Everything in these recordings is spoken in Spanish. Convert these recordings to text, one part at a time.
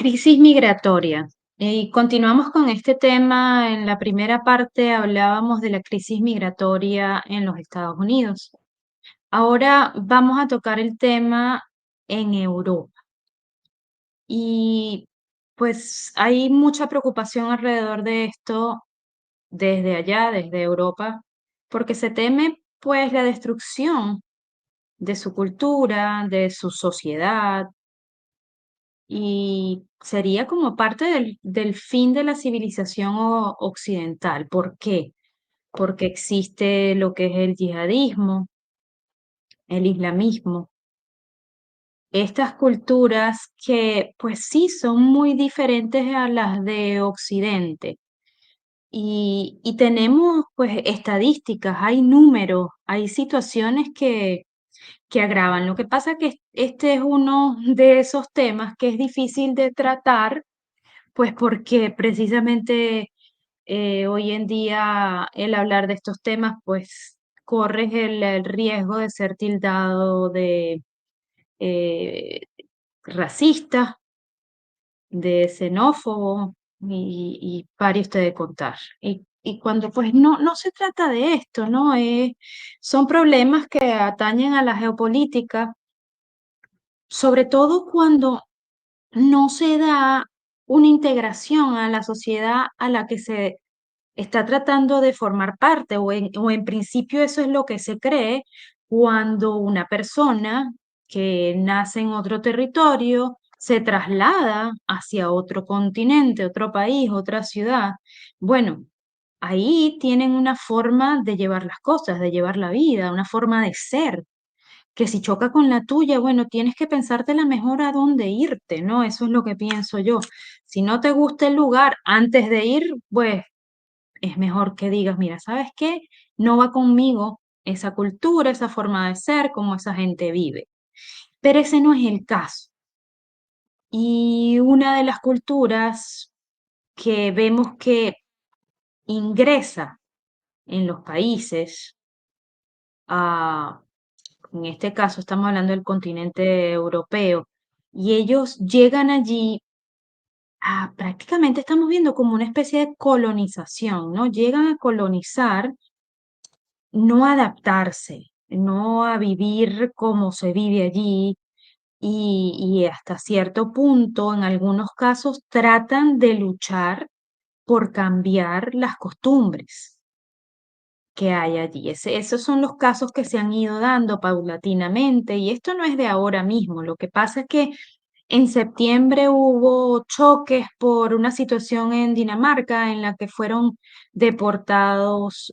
Crisis migratoria. Y continuamos con este tema. En la primera parte hablábamos de la crisis migratoria en los Estados Unidos. Ahora vamos a tocar el tema en Europa. Y pues hay mucha preocupación alrededor de esto desde allá, desde Europa, porque se teme pues la destrucción de su cultura, de su sociedad, y sería como parte del fin de la civilización occidental. ¿Por qué? Porque existe lo que es el yihadismo, el islamismo, estas culturas que pues sí son muy diferentes a las de Occidente. Y tenemos pues estadísticas, hay números, hay situaciones que agravan. Lo que pasa es que este es uno de esos temas que es difícil de tratar. Pues porque precisamente hoy en día el hablar de estos temas, pues corres el riesgo de ser tildado de eh, racista, de xenófobo y pare usted de contar. Y cuando pues no se trata de esto, ¿no? Son problemas que atañen a la geopolítica, sobre todo cuando no se da una integración a la sociedad a la que se está tratando de formar parte, o en principio eso es lo que se cree cuando una persona que nace en otro territorio se traslada hacia otro continente, otro país, otra ciudad. Bueno, ahí tienen una forma de llevar las cosas, de llevar la vida, una forma de ser que si choca con la tuya, bueno, tienes que pensártela mejor a dónde irte, ¿no? Eso es lo que pienso yo. Si no te gusta el lugar antes de ir, pues es mejor que digas, mira, ¿sabes qué? No va conmigo esa cultura, esa forma de ser, como esa gente vive. Pero ese no es el caso. Y una de las culturas que vemos que ingresa en los países, ah, en este caso estamos hablando del continente europeo, y ellos llegan allí. Prácticamente estamos viendo como una especie de colonización, ¿no? Llegan a colonizar, no a adaptarse, no a vivir como se vive allí, y hasta cierto punto, en algunos casos, tratan de luchar por cambiar las costumbres que hay allí. Esos son los casos que se han ido dando paulatinamente, y esto no es de ahora mismo. Lo que pasa es que en septiembre hubo choques por una situación en Dinamarca en la que fueron deportados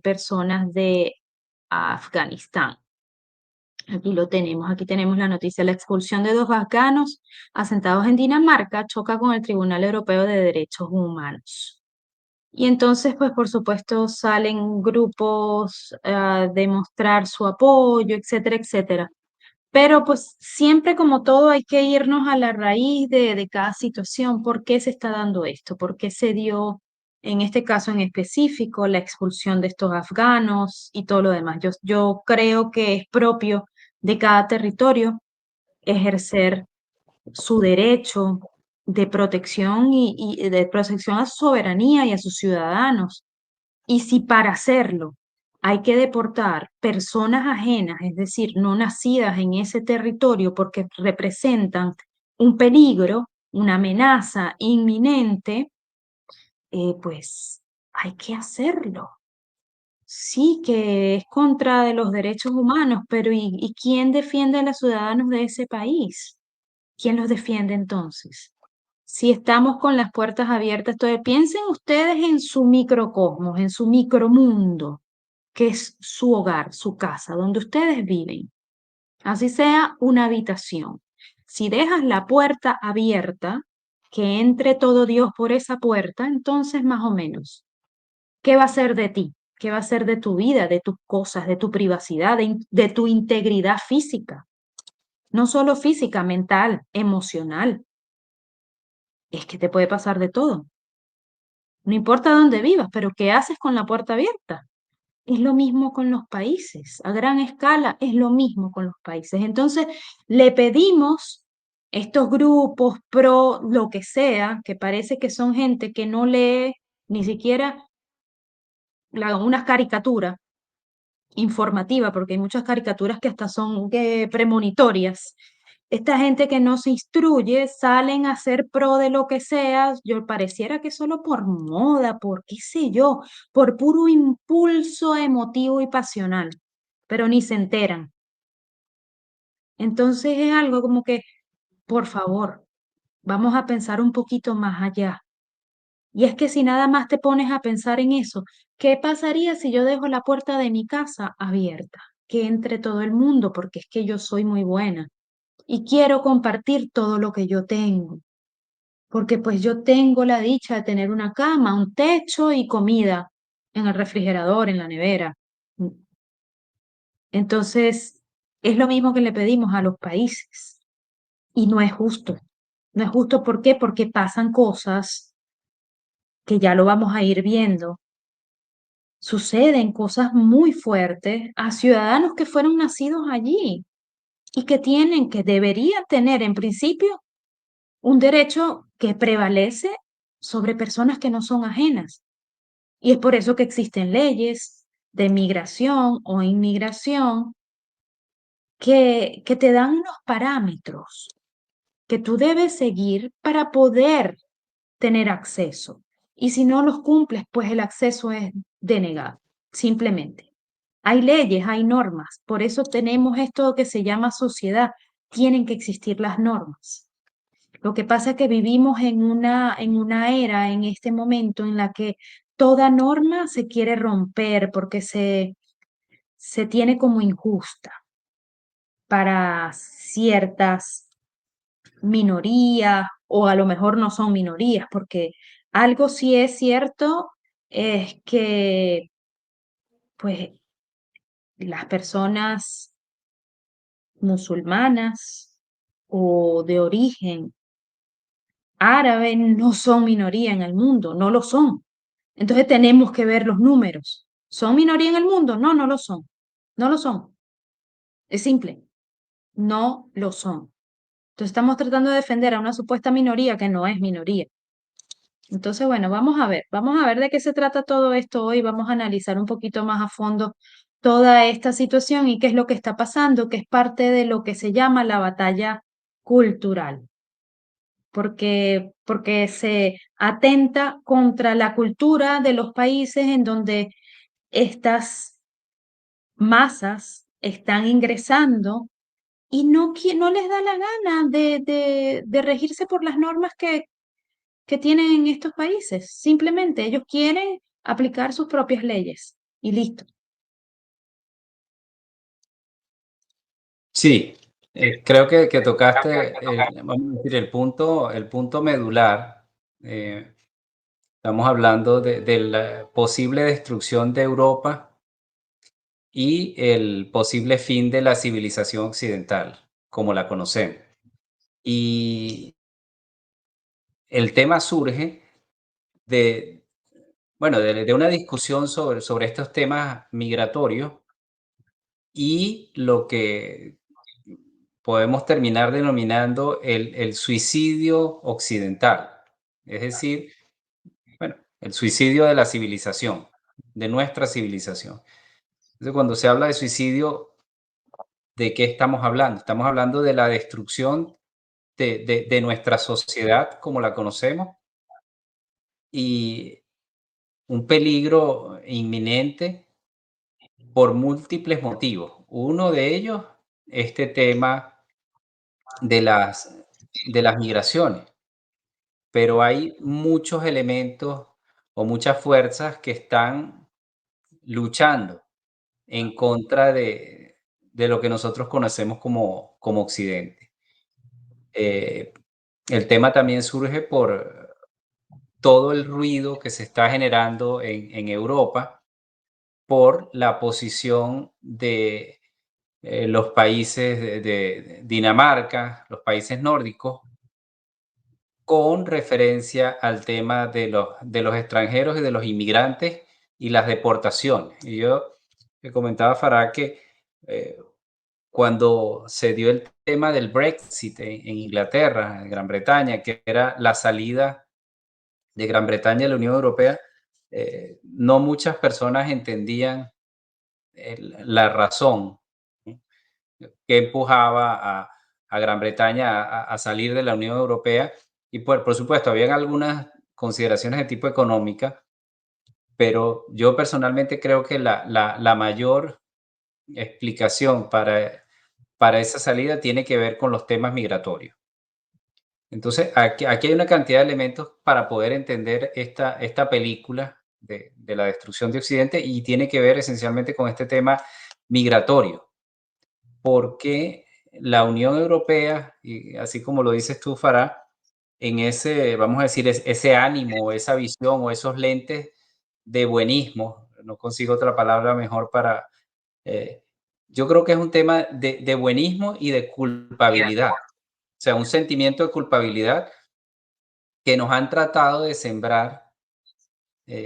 personas de Afganistán. Aquí lo tenemos, aquí tenemos la noticia. La expulsión de 2 afganos asentados en Dinamarca choca con el Tribunal Europeo de Derechos Humanos. Y entonces, pues por supuesto, salen grupos a demostrar su apoyo, etcétera, etcétera. Pero pues siempre como todo hay que irnos a la raíz de cada situación. ¿Por qué se está dando esto? ¿Por qué se dio en este caso en específico la expulsión de estos afganos y todo lo demás? Yo creo que es propio de cada territorio ejercer su derecho de protección y de protección a su soberanía y a sus ciudadanos. Y si para hacerlo hay que deportar personas ajenas, es decir, no nacidas en ese territorio porque representan un peligro, una amenaza inminente, pues hay que hacerlo. Sí, que es contra de los derechos humanos, pero ¿y quién defiende a los ciudadanos de ese país? ¿Quién los defiende entonces? Si estamos con las puertas abiertas, entonces piensen ustedes en su microcosmos, en su micromundo, que es su hogar, su casa, donde ustedes viven. Así sea una habitación. Si dejas la puerta abierta, que entre todo Dios por esa puerta, entonces más o menos, ¿qué va a ser de ti? ¿Qué va a ser de tu vida, de tus cosas, de tu privacidad, de tu integridad física? No solo física, mental, emocional. Es que te puede pasar de todo. No importa dónde vivas, pero ¿qué haces con la puerta abierta? Es lo mismo con los países, a gran escala es lo mismo con los países. Entonces, le pedimos estos grupos pro lo que sea, que parece que son gente que no lee ni siquiera unas caricaturas informativa, porque hay muchas caricaturas que hasta son premonitorias. Esta gente que no se instruye salen a ser pro de lo que sea, yo pareciera que solo por moda, por qué sé yo, por puro impulso emotivo y pasional, pero ni se enteran. Entonces es algo como que, por favor, vamos a pensar un poquito más allá. Y es que si nada más te pones a pensar en eso, ¿qué pasaría si yo dejo la puerta de mi casa abierta? Que entre todo el mundo, porque es que yo soy muy buena y quiero compartir todo lo que yo tengo, porque pues yo tengo la dicha de tener una cama, un techo y comida en el refrigerador, en la nevera. Entonces, es lo mismo que le pedimos a los países y no es justo. No es justo, ¿por qué? Porque pasan cosas que ya lo vamos a ir viendo. Suceden cosas muy fuertes a ciudadanos que fueron nacidos allí y que tienen, que deberían tener en principio un derecho que prevalece sobre personas que no son ajenas. Y es por eso que existen leyes de migración o inmigración que te dan unos parámetros que tú debes seguir para poder tener acceso. Y si no los cumples, pues el acceso es denegado, simplemente. Hay leyes, hay normas, por eso tenemos esto que se llama sociedad. Tienen que existir las normas. Lo que pasa es que vivimos en una era, en este momento, en la que toda norma se quiere romper porque se tiene como injusta para ciertas minorías o a lo mejor no son minorías, porque algo sí es cierto es que pues las personas musulmanas o de origen árabe no son minoría en el mundo, no lo son. Entonces tenemos que ver los números. ¿Son minoría en el mundo? No, no lo son. No lo son. Es simple. No lo son. Entonces estamos tratando de defender a una supuesta minoría que no es minoría. Entonces, bueno, vamos a ver de qué se trata todo esto hoy, vamos a analizar un poquito más a fondo toda esta situación y qué es lo que está pasando, que es parte de lo que se llama la batalla cultural, porque se atenta contra la cultura de los países en donde estas masas están ingresando y no les da la gana de regirse por las normas que tienen estos países. Simplemente ellos quieren aplicar sus propias leyes y listo. Sí, creo que tocaste, vamos a decir, el punto medular. eh, Estamos hablando de la posible destrucción de Europa y el posible fin de la civilización occidental, como la conocemos. Y el tema surge de, bueno, de una discusión sobre estos temas migratorios y lo que podemos terminar denominando el suicidio occidental, es decir, bueno, el suicidio de la civilización, de nuestra civilización. Entonces, cuando se habla de suicidio, ¿de qué estamos hablando? Estamos hablando de la destrucción de nuestra sociedad como la conocemos y un peligro inminente por múltiples motivos. Uno de ellos, este tema de las migraciones, pero hay muchos elementos o muchas fuerzas que están luchando en contra de lo que nosotros conocemos como Occidente. Eh, el tema también surge por todo el ruido que se está generando en Europa por la posición de los países de Dinamarca, los países nórdicos, con referencia al tema de los extranjeros y de los inmigrantes y las deportaciones. Y yo le comentaba a Farah que cuando se dio el tema del Brexit en Inglaterra, en Gran Bretaña, que era la salida de Gran Bretaña de la Unión Europea, no muchas personas entendían la razón, ¿no?, que empujaba a Gran Bretaña a salir de la Unión Europea. Y por supuesto, habían algunas consideraciones de tipo económica, pero yo personalmente creo que la mayor explicación para esa salida tiene que ver con los temas migratorios. Entonces, aquí hay una cantidad de elementos para poder entender esta película de la destrucción de Occidente, y tiene que ver esencialmente con este tema migratorio. Porque la Unión Europea, y así como lo dices tú, Farah, en ese, vamos a decir, ese ánimo, esa visión o esos lentes de buenismo, no consigo otra palabra mejor para, eh, yo creo que es un tema de buenismo y de culpabilidad. O sea, un sentimiento de culpabilidad que nos han tratado de sembrar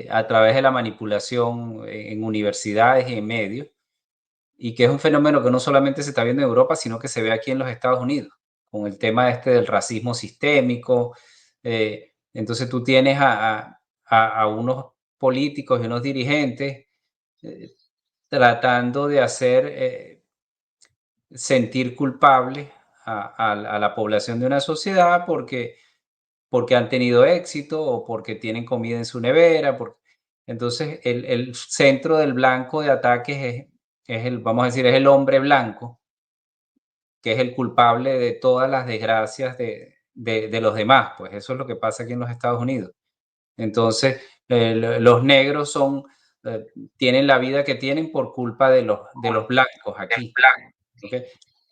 a través de la manipulación en universidades y en medios, y que es un fenómeno que no solamente se está viendo en Europa, sino que se ve aquí en los Estados Unidos, con el tema este del racismo sistémico. Entonces tú tienes a unos políticos y unos dirigentes eh, tratando de hacer sentir culpable a la población de una sociedad porque han tenido éxito o porque tienen comida en su nevera. Entonces, el centro del blanco de ataques es el, vamos a decir, es el hombre blanco, que es el culpable de todas las desgracias de los demás. Pues eso es lo que pasa aquí en los Estados Unidos. Entonces, los negros tienen la vida que tienen por culpa de los blancos aquí. ¿Ok?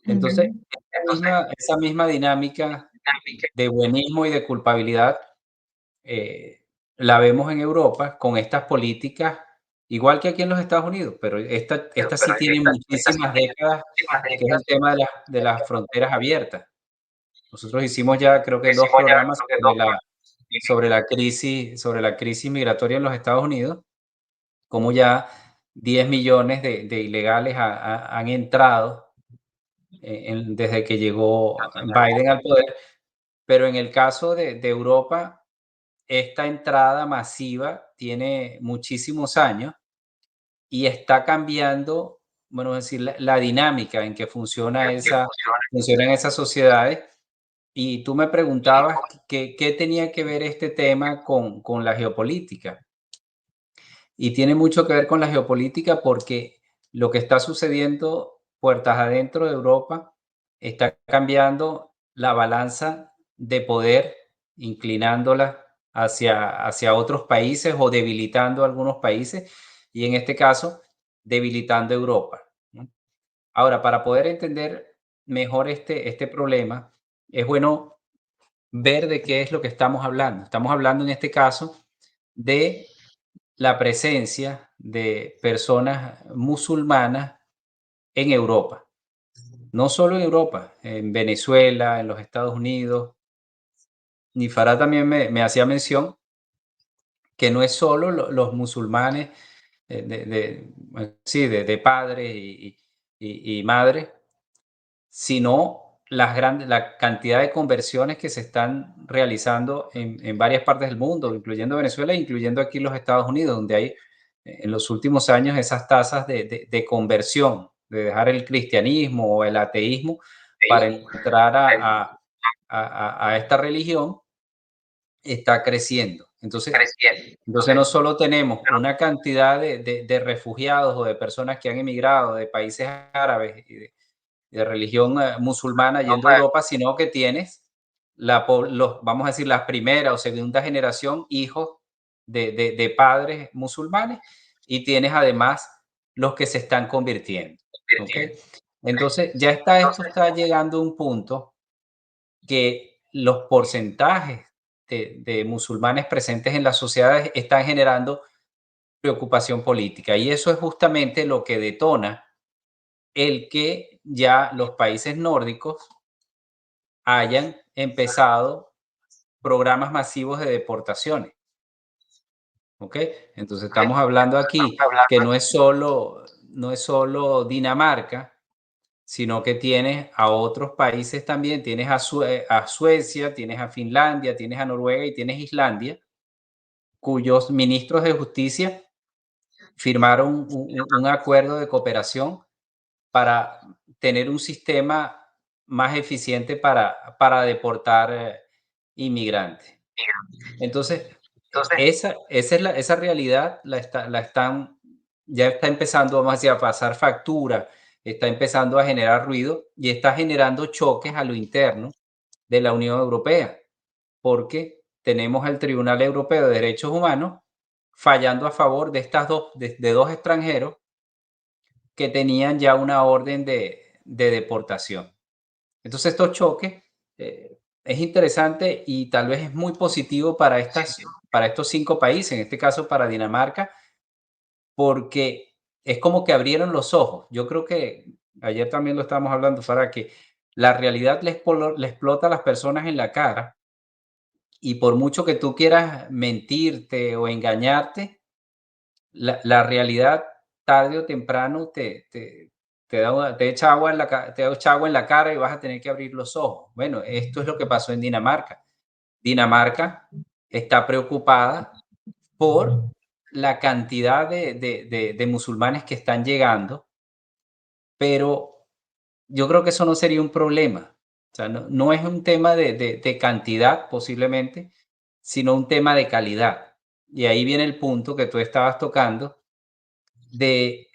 Entonces, Ujú. esa misma dinámica de buenismo y de culpabilidad eh, la vemos en Europa con estas políticas, igual que aquí en los Estados Unidos, pero esta sí tiene muchísimas décadas, que es el tema de las fronteras abiertas. Nosotros hicimos ya, creo que 2 programas sobre la crisis migratoria en los Estados Unidos, cómo ya 10 millones de ilegales han entrado desde que llegó Biden al poder. Pero en el caso de Europa, esta entrada masiva tiene muchísimos años y está cambiando, bueno, es decir, la dinámica en que funcionan esas sociedades. Y tú me preguntabas qué tenía que ver este tema con la geopolítica. Y tiene mucho que ver con la geopolítica porque lo que está sucediendo puertas adentro de Europa está cambiando la balanza de poder, inclinándola hacia otros países o debilitando algunos países, y en este caso, debilitando Europa, ¿no? Ahora, para poder entender mejor este problema, es bueno ver de qué es lo que estamos hablando. Estamos hablando en este caso de la presencia de personas musulmanas en Europa. No solo en Europa, en Venezuela, en los Estados Unidos. Farah también me hacía mención que no es solo los musulmanes sí, de padres y madres, sino la cantidad de conversiones que se están realizando en varias partes del mundo, incluyendo Venezuela e incluyendo aquí los Estados Unidos, donde hay en los últimos años esas tasas de conversión, de dejar el cristianismo o el ateísmo para entrar a esta religión, está creciendo. Entonces no solo tenemos una cantidad de refugiados o de personas que han emigrado de países árabes y de religión musulmana yendo a Europa, sino que tienes vamos a decir, la primera o segunda generación, hijos de padres musulmanes, y tienes además los que se están convirtiendo. ¿Ok? Entonces, esto está llegando a un punto que los porcentajes de musulmanes presentes en las sociedades están generando preocupación política. Y eso es justamente lo que detona el que ya los países nórdicos hayan empezado programas masivos de deportaciones. ¿Ok? Entonces estamos hablando aquí que no es solo Dinamarca, sino que tienes a otros países también, tienes a Suecia, tienes a Finlandia, tienes a Noruega y tienes Islandia, cuyos ministros de justicia firmaron un acuerdo de cooperación para tener un sistema más eficiente para deportar inmigrantes. Entonces, esa realidad ya está empezando, vamos a decir, a pasar factura, está empezando a generar ruido y está generando choques a lo interno de la Unión Europea, porque tenemos al Tribunal Europeo de Derechos Humanos fallando a favor de de dos extranjeros que tenían ya una orden de deportación. Entonces, estos choques es interesante y tal vez es muy positivo para estos 5 países, en este caso para Dinamarca, porque es como que abrieron los ojos. Yo creo que ayer también lo estábamos hablando, para que la realidad le explota a las personas en la cara y por mucho que tú quieras mentirte o engañarte, la realidad tarde o temprano te echa agua te echa agua en la cara y vas a tener que abrir los ojos. Bueno, esto es lo que pasó en Dinamarca. Dinamarca está preocupada por la cantidad de musulmanes que están llegando, pero yo creo que eso no sería un problema. O sea, no es un tema de cantidad posiblemente, sino un tema de calidad. Y ahí viene el punto que tú estabas tocando de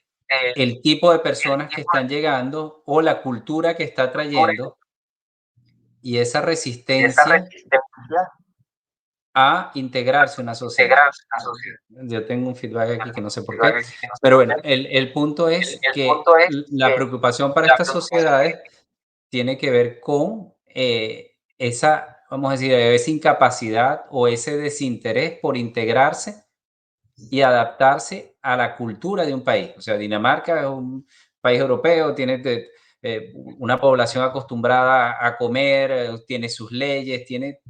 el tipo de personas que están llegando o la cultura que está trayendo y esa resistencia a integrarse en una sociedad. Yo tengo un feedback aquí que no sé por qué, pero bueno, el punto es que la preocupación para estas sociedades tiene que ver con esa, vamos a decir, esa incapacidad o ese desinterés por integrarse y adaptarse a la cultura de un país. O sea, Dinamarca es un país europeo, tiene una población acostumbrada a comer, tiene sus leyes, tiene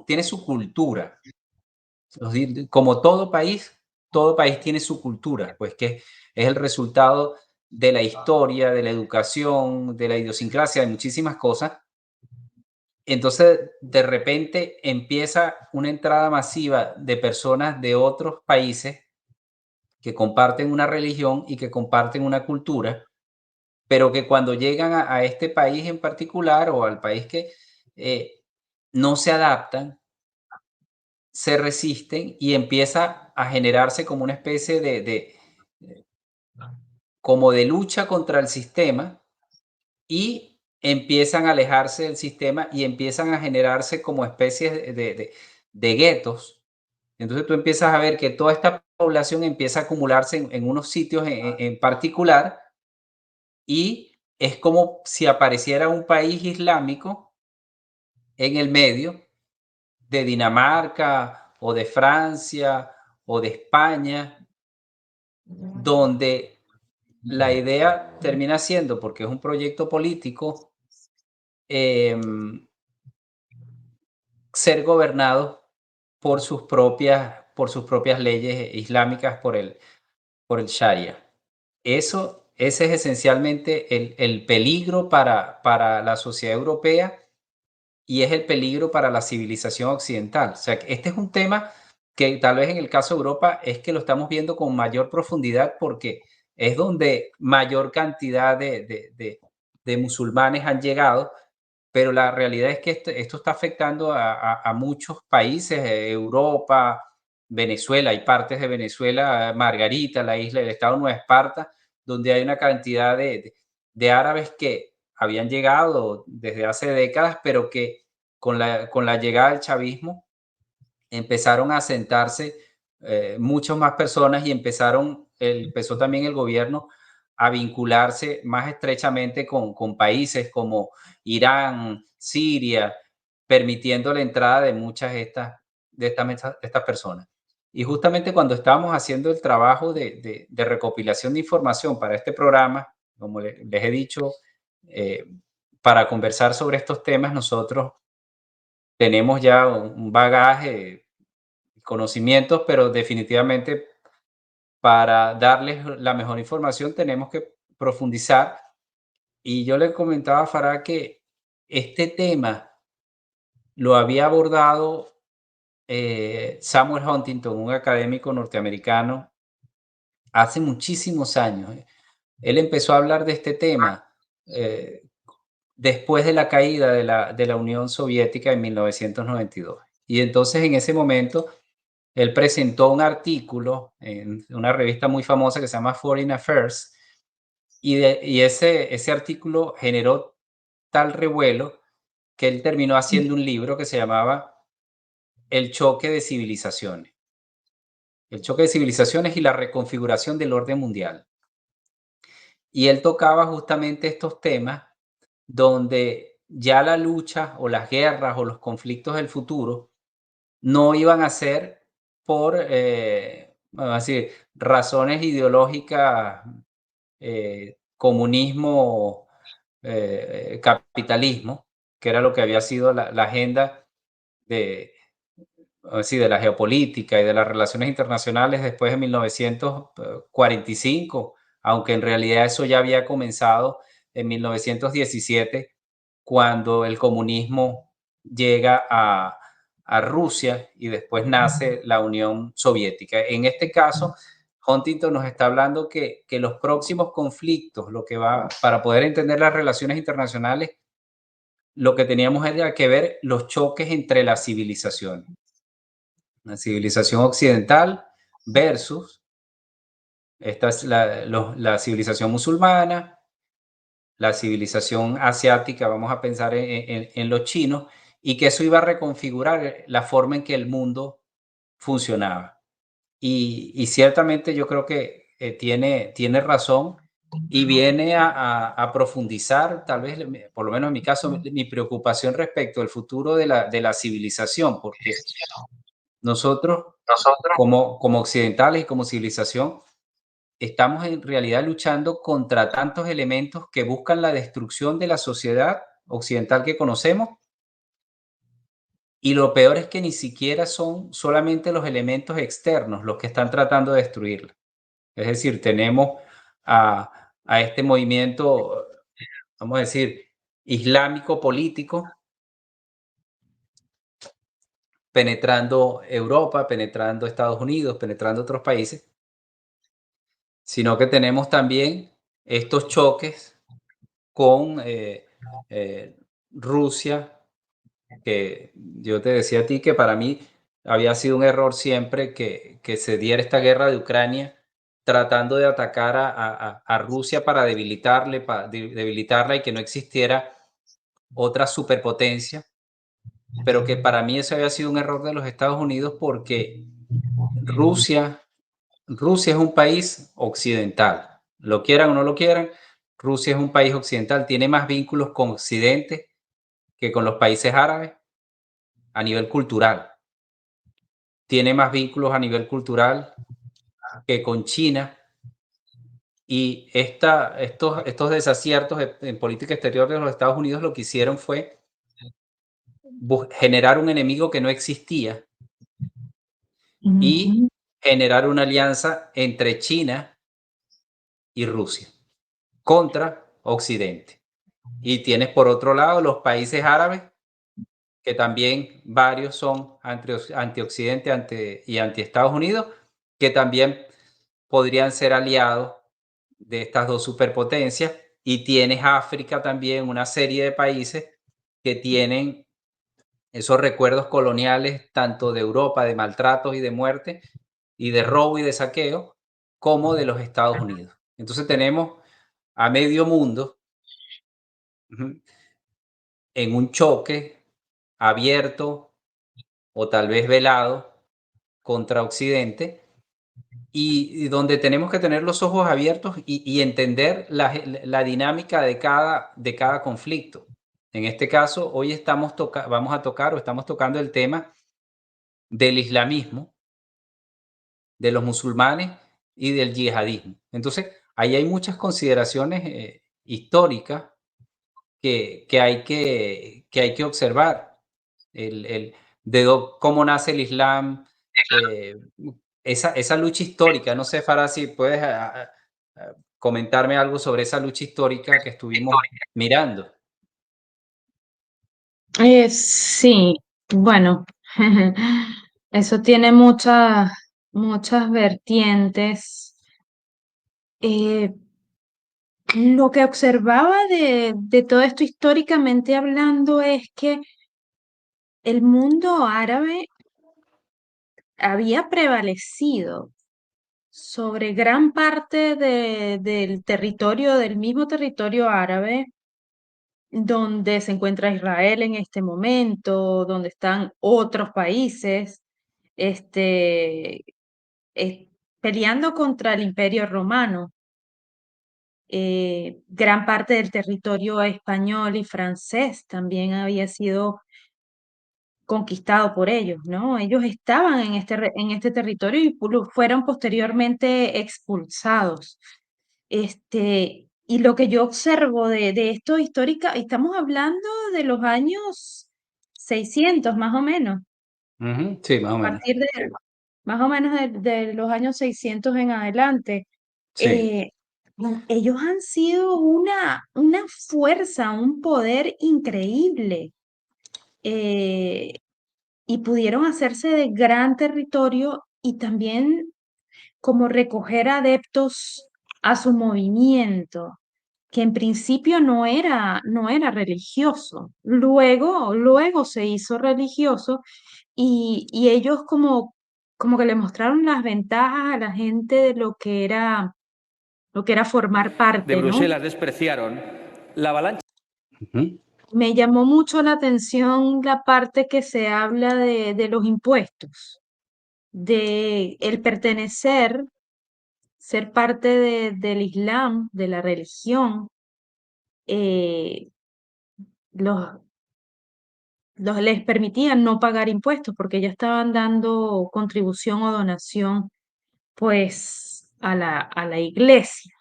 tiene su cultura. Como todo país tiene su cultura, pues que es el resultado de la historia, de la educación, de la idiosincrasia, de muchísimas cosas. Entonces, de repente empieza una entrada masiva de personas de otros países que comparten una religión y que comparten una cultura, pero que cuando llegan a este país en particular o al país que no se adaptan, se resisten y empieza a generarse como una especie como de lucha contra el sistema y empiezan a alejarse del sistema y empiezan a generarse como especies de guetos. Entonces tú empiezas a ver que toda esta población empieza a acumularse en unos sitios en particular y es como si apareciera un país islámico en el medio de Dinamarca o de Francia o de España, donde la idea termina siendo, porque es un proyecto político, em, ser gobernado por sus propias leyes islámicas, por el Sharia. Ese es esencialmente el peligro para la sociedad europea y es el peligro para la civilización occidental. O sea, que este es un tema que tal vez en el caso de Europa es que lo estamos viendo con mayor profundidad porque es donde mayor cantidad de musulmanes han llegado, pero la realidad es que esto está afectando a muchos países, Europa, Venezuela, hay partes de Venezuela, Margarita, la isla del estado Nueva Esparta, donde hay una cantidad de árabes que habían llegado desde hace décadas, pero que con la llegada del chavismo empezaron a asentarse muchas más personas y empezó también el gobierno a vincularse más estrechamente con países como Irán, Siria, permitiendo la entrada de muchas de estas personas. Y justamente cuando estábamos haciendo el trabajo de recopilación de información para este programa, como les he dicho, eh, para conversar sobre estos temas, nosotros tenemos ya un bagaje, conocimientos, pero definitivamente para darles la mejor información tenemos que profundizar Y yo le comentaba a Farah que este tema lo había abordado Samuel Huntington, un académico norteamericano, hace muchísimos años. Él empezó a hablar de este tema eh, después de la caída de la Unión Soviética en 1992. Y entonces en ese momento él presentó un artículo en una revista muy famosa que se llama Foreign Affairs y ese artículo generó tal revuelo que él terminó haciendo un libro que se llamaba El choque de civilizaciones. El choque de civilizaciones y la reconfiguración del orden mundial. Y él tocaba justamente estos temas donde ya la lucha o las guerras o los conflictos del futuro no iban a ser por, vamos a decir, razones ideológicas, comunismo, capitalismo, que era lo que había sido la agenda de, sí, de la geopolítica y de las relaciones internacionales después de 1945, aunque en realidad eso ya había comenzado en 1917, cuando el comunismo llega a Rusia y después nace la Unión Soviética. En este caso, Huntington nos está hablando que los próximos conflictos, lo que va, para poder entender las relaciones internacionales, lo que teníamos era que ver los choques entre las civilizaciones. La civilización occidental versus esta es la civilización musulmana, la civilización asiática, vamos a pensar en los chinos, y que eso iba a reconfigurar la forma en que el mundo funcionaba. Y ciertamente yo creo que tiene razón y viene a profundizar, tal vez, por lo menos en mi caso, mi preocupación respecto al futuro de la civilización, porque nosotros como occidentales y como civilización, estamos en realidad luchando contra tantos elementos que buscan la destrucción de la sociedad occidental que conocemos y lo peor es que ni siquiera son solamente los elementos externos los que están tratando de destruirla. Es decir, tenemos a este movimiento, vamos a decir, islámico político penetrando Europa, penetrando Estados Unidos, penetrando otros países, sino que tenemos también estos choques con Rusia, que yo te decía a ti que para mí había sido un error siempre que se diera esta guerra de Ucrania tratando de atacar a Rusia para debilitarle, debilitarla y que no existiera otra superpotencia, pero que para mí eso había sido un error de los Estados Unidos porque Rusia Rusia es un país occidental. Lo quieran o no lo quieran, Rusia es un país occidental. Tiene más vínculos con Occidente que con los países árabes a nivel cultural. Tiene más vínculos a nivel cultural que con China. Y estos desaciertos en política exterior de los Estados Unidos lo que hicieron fue generar un enemigo que no existía y Ujú, generar una alianza entre China y Rusia contra Occidente. Y tienes por otro lado los países árabes, que también varios son anti-Occidente y anti-Estados Unidos, que también podrían ser aliados de estas dos superpotencias. Y tienes África también, una serie de países que tienen esos recuerdos coloniales, tanto de Europa, de maltratos y de muerte, y de robo y de saqueo, como de los Estados Unidos. Entonces tenemos a medio mundo en un choque abierto o tal vez velado contra Occidente y donde tenemos que tener los ojos abiertos y entender la dinámica de cada conflicto. En este caso, hoy vamos a tocar o estamos tocando el tema del islamismo, de los musulmanes y del yihadismo. Entonces, ahí hay muchas consideraciones históricas que hay que observar. El, cómo nace el Islam, eh, esa lucha histórica. No sé, Farah, si puedes comentarme algo sobre esa lucha histórica que estuvimos mirando. Sí, bueno, eso tiene muchas vertientes. Eh, lo que observaba de todo esto históricamente hablando es que el mundo árabe había prevalecido sobre gran parte del territorio, del mismo territorio árabe, donde se encuentra Israel en este momento, donde están otros países, este, eh, peleando contra el Imperio Romano. Gran parte del territorio español y francés también había sido conquistado por ellos, ¿no? Ellos estaban en este territorio y fueron posteriormente expulsados. Y lo que yo observo de esto histórica, estamos hablando de los años 600 más o menos, Ujú, sí, más o a menos. partir de más o menos de los años 600 en adelante. Sí. eh, Ellos han sido una fuerza, un poder increíble. eh, y pudieron hacerse de gran territorio y también como recoger adeptos a su movimiento, que en principio no era religioso. Luego se hizo religioso y ellos como que le mostraron las ventajas a la gente de lo que era formar de parte, ¿no? Bruselas despreciaron la avalancha. Ujú, Me llamó mucho la atención la parte que se habla de los impuestos, de el pertenecer, ser parte del Islam, de la religión. eh, los, les permitían no pagar impuestos porque ya estaban dando contribución o donación, pues, a la iglesia,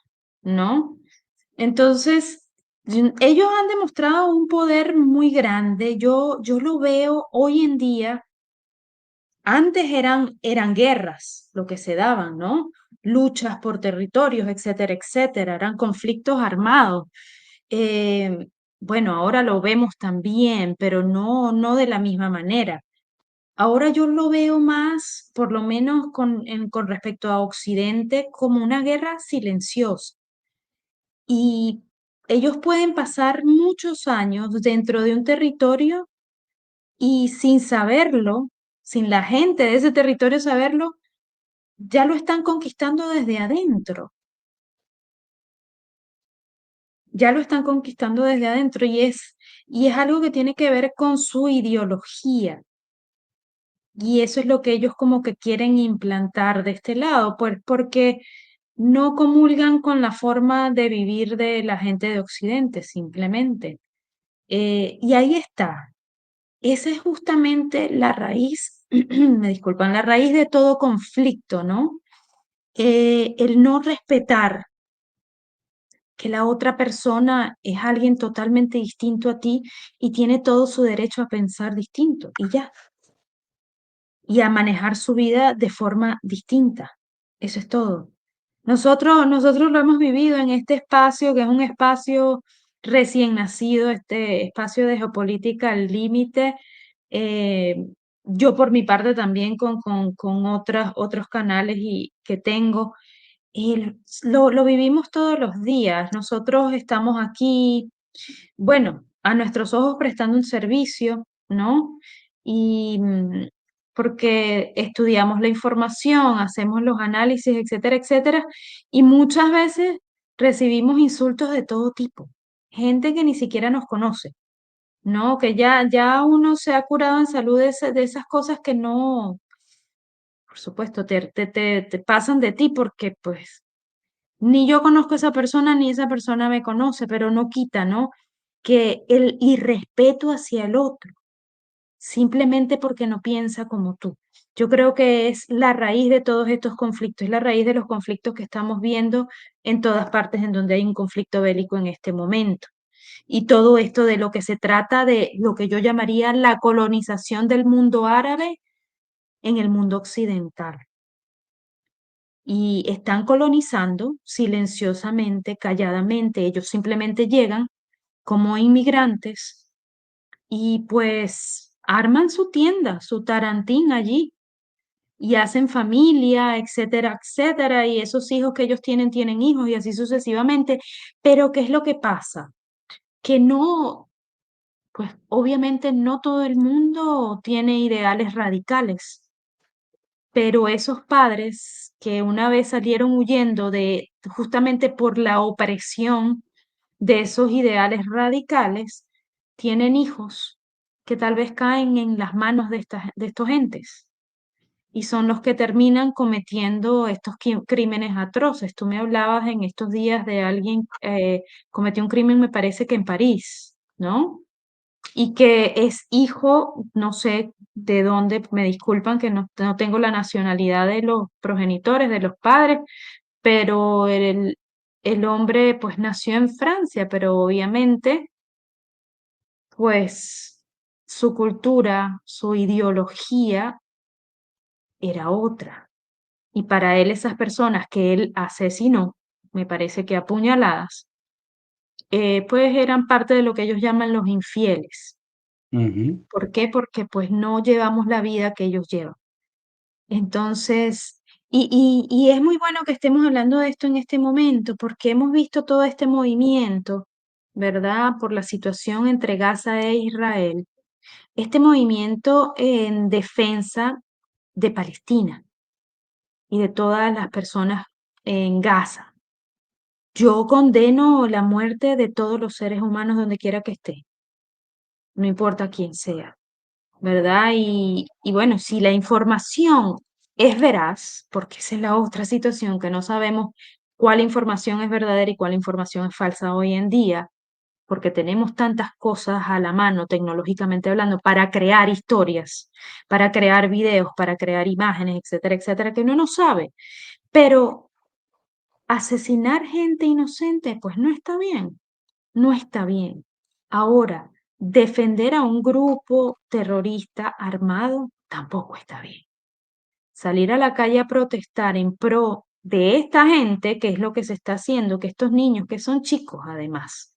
¿no? Entonces, ellos han demostrado un poder muy grande. Yo lo veo hoy en día. Antes eran guerras lo que se daban, ¿no? Luchas por territorios, etcétera, etcétera. Eran conflictos armados. Eh, bueno, ahora lo vemos también, pero no de la misma manera. Ahora yo lo veo más, por lo menos con respecto a Occidente, como una guerra silenciosa. Y ellos pueden pasar muchos años dentro de un territorio y sin saberlo, sin la gente de ese territorio saberlo, ya lo están conquistando desde adentro. Ya lo están conquistando desde adentro y es algo que tiene que ver con su ideología. Y eso es lo que ellos como que quieren implantar de este lado, pues porque no comulgan con la forma de vivir de la gente de Occidente, simplemente. Y ahí está. Esa es justamente la raíz, me disculpan, la raíz de todo conflicto, ¿no? El no respetar que la otra persona es alguien totalmente distinto a ti y tiene todo su derecho a pensar distinto y ya, y a manejar su vida de forma distinta. Eso es todo. Nosotros lo hemos vivido en este espacio, que es un espacio recién nacido, este espacio de geopolítica al límite. eh, yo por mi parte también con otros canales que tengo, y lo vivimos todos los días. Nosotros estamos aquí, bueno, a nuestros ojos prestando un servicio, ¿no? Y porque estudiamos la información, hacemos los análisis, etcétera, etcétera, y muchas veces recibimos insultos de todo tipo, gente que ni siquiera nos conoce, ¿no? Que ya uno se ha curado en salud de esas cosas que no, por supuesto, te pasan de ti porque pues ni yo conozco a esa persona, ni esa persona me conoce, pero no quita, ¿no? Que el irrespeto hacia el otro, simplemente porque no piensa como tú. Yo creo que es la raíz de todos estos conflictos, es la raíz de los conflictos que estamos viendo en todas partes en donde hay un conflicto bélico en este momento. Y todo esto de lo que se trata de lo que yo llamaría la colonización del mundo árabe en el mundo occidental. y están colonizando silenciosamente, calladamente. Ellos simplemente llegan como inmigrantes y pues arman su tienda, su tarantín allí y hacen familia, etcétera, etcétera, y esos hijos que ellos tienen hijos y así sucesivamente. Pero ¿qué es lo que pasa? Que no, pues obviamente no todo el mundo tiene ideales radicales, pero esos padres que una vez salieron huyendo de justamente por la opresión de esos ideales radicales, tienen hijos que tal vez caen en las manos de estos entes y son los que terminan cometiendo estos crímenes atroces. Tú me hablabas en estos días de alguien cometió un crimen, me parece que en París, ¿no? Y que es hijo, no sé de dónde, me disculpan que no tengo la nacionalidad de los progenitores, de los padres, pero el hombre pues nació en Francia, pero obviamente pues su cultura, su ideología era otra. Y para él esas personas que él asesinó, me parece que a puñaladas, pues eran parte de lo que ellos llaman los infieles. Ujú. ¿Por qué? Porque pues no llevamos la vida que ellos llevan. Entonces, y es muy bueno que estemos hablando de esto en este momento, porque hemos visto todo este movimiento, ¿verdad? Por la situación entre Gaza e Israel, este movimiento en defensa de Palestina y de todas las personas en Gaza. Yo condeno la muerte de todos los seres humanos donde quiera que esté, no importa quién sea. ¿Verdad? Y bueno, si la información es veraz, porque esa es la otra situación, que no sabemos cuál información es verdadera y cuál información es falsa hoy en día, porque tenemos tantas cosas a la mano, tecnológicamente hablando, para crear historias, para crear videos, para crear imágenes, etcétera, etcétera, que uno no sabe. Pero asesinar gente inocente, pues no está bien, no está bien. Ahora, defender a un grupo terrorista armado tampoco está bien. Salir a la calle a protestar en pro de esta gente, que es lo que se está haciendo, que estos niños, que son chicos además,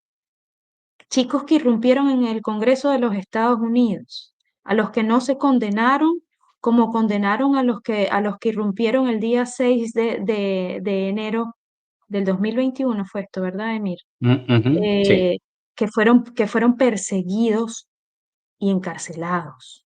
chicos que irrumpieron en el Congreso de los Estados Unidos, a los que no se condenaron, como condenaron a los que irrumpieron el día 6 de enero del 2021, fue esto, ¿verdad, Emir? Ujú. Sí. eh, que fueron perseguidos y encarcelados.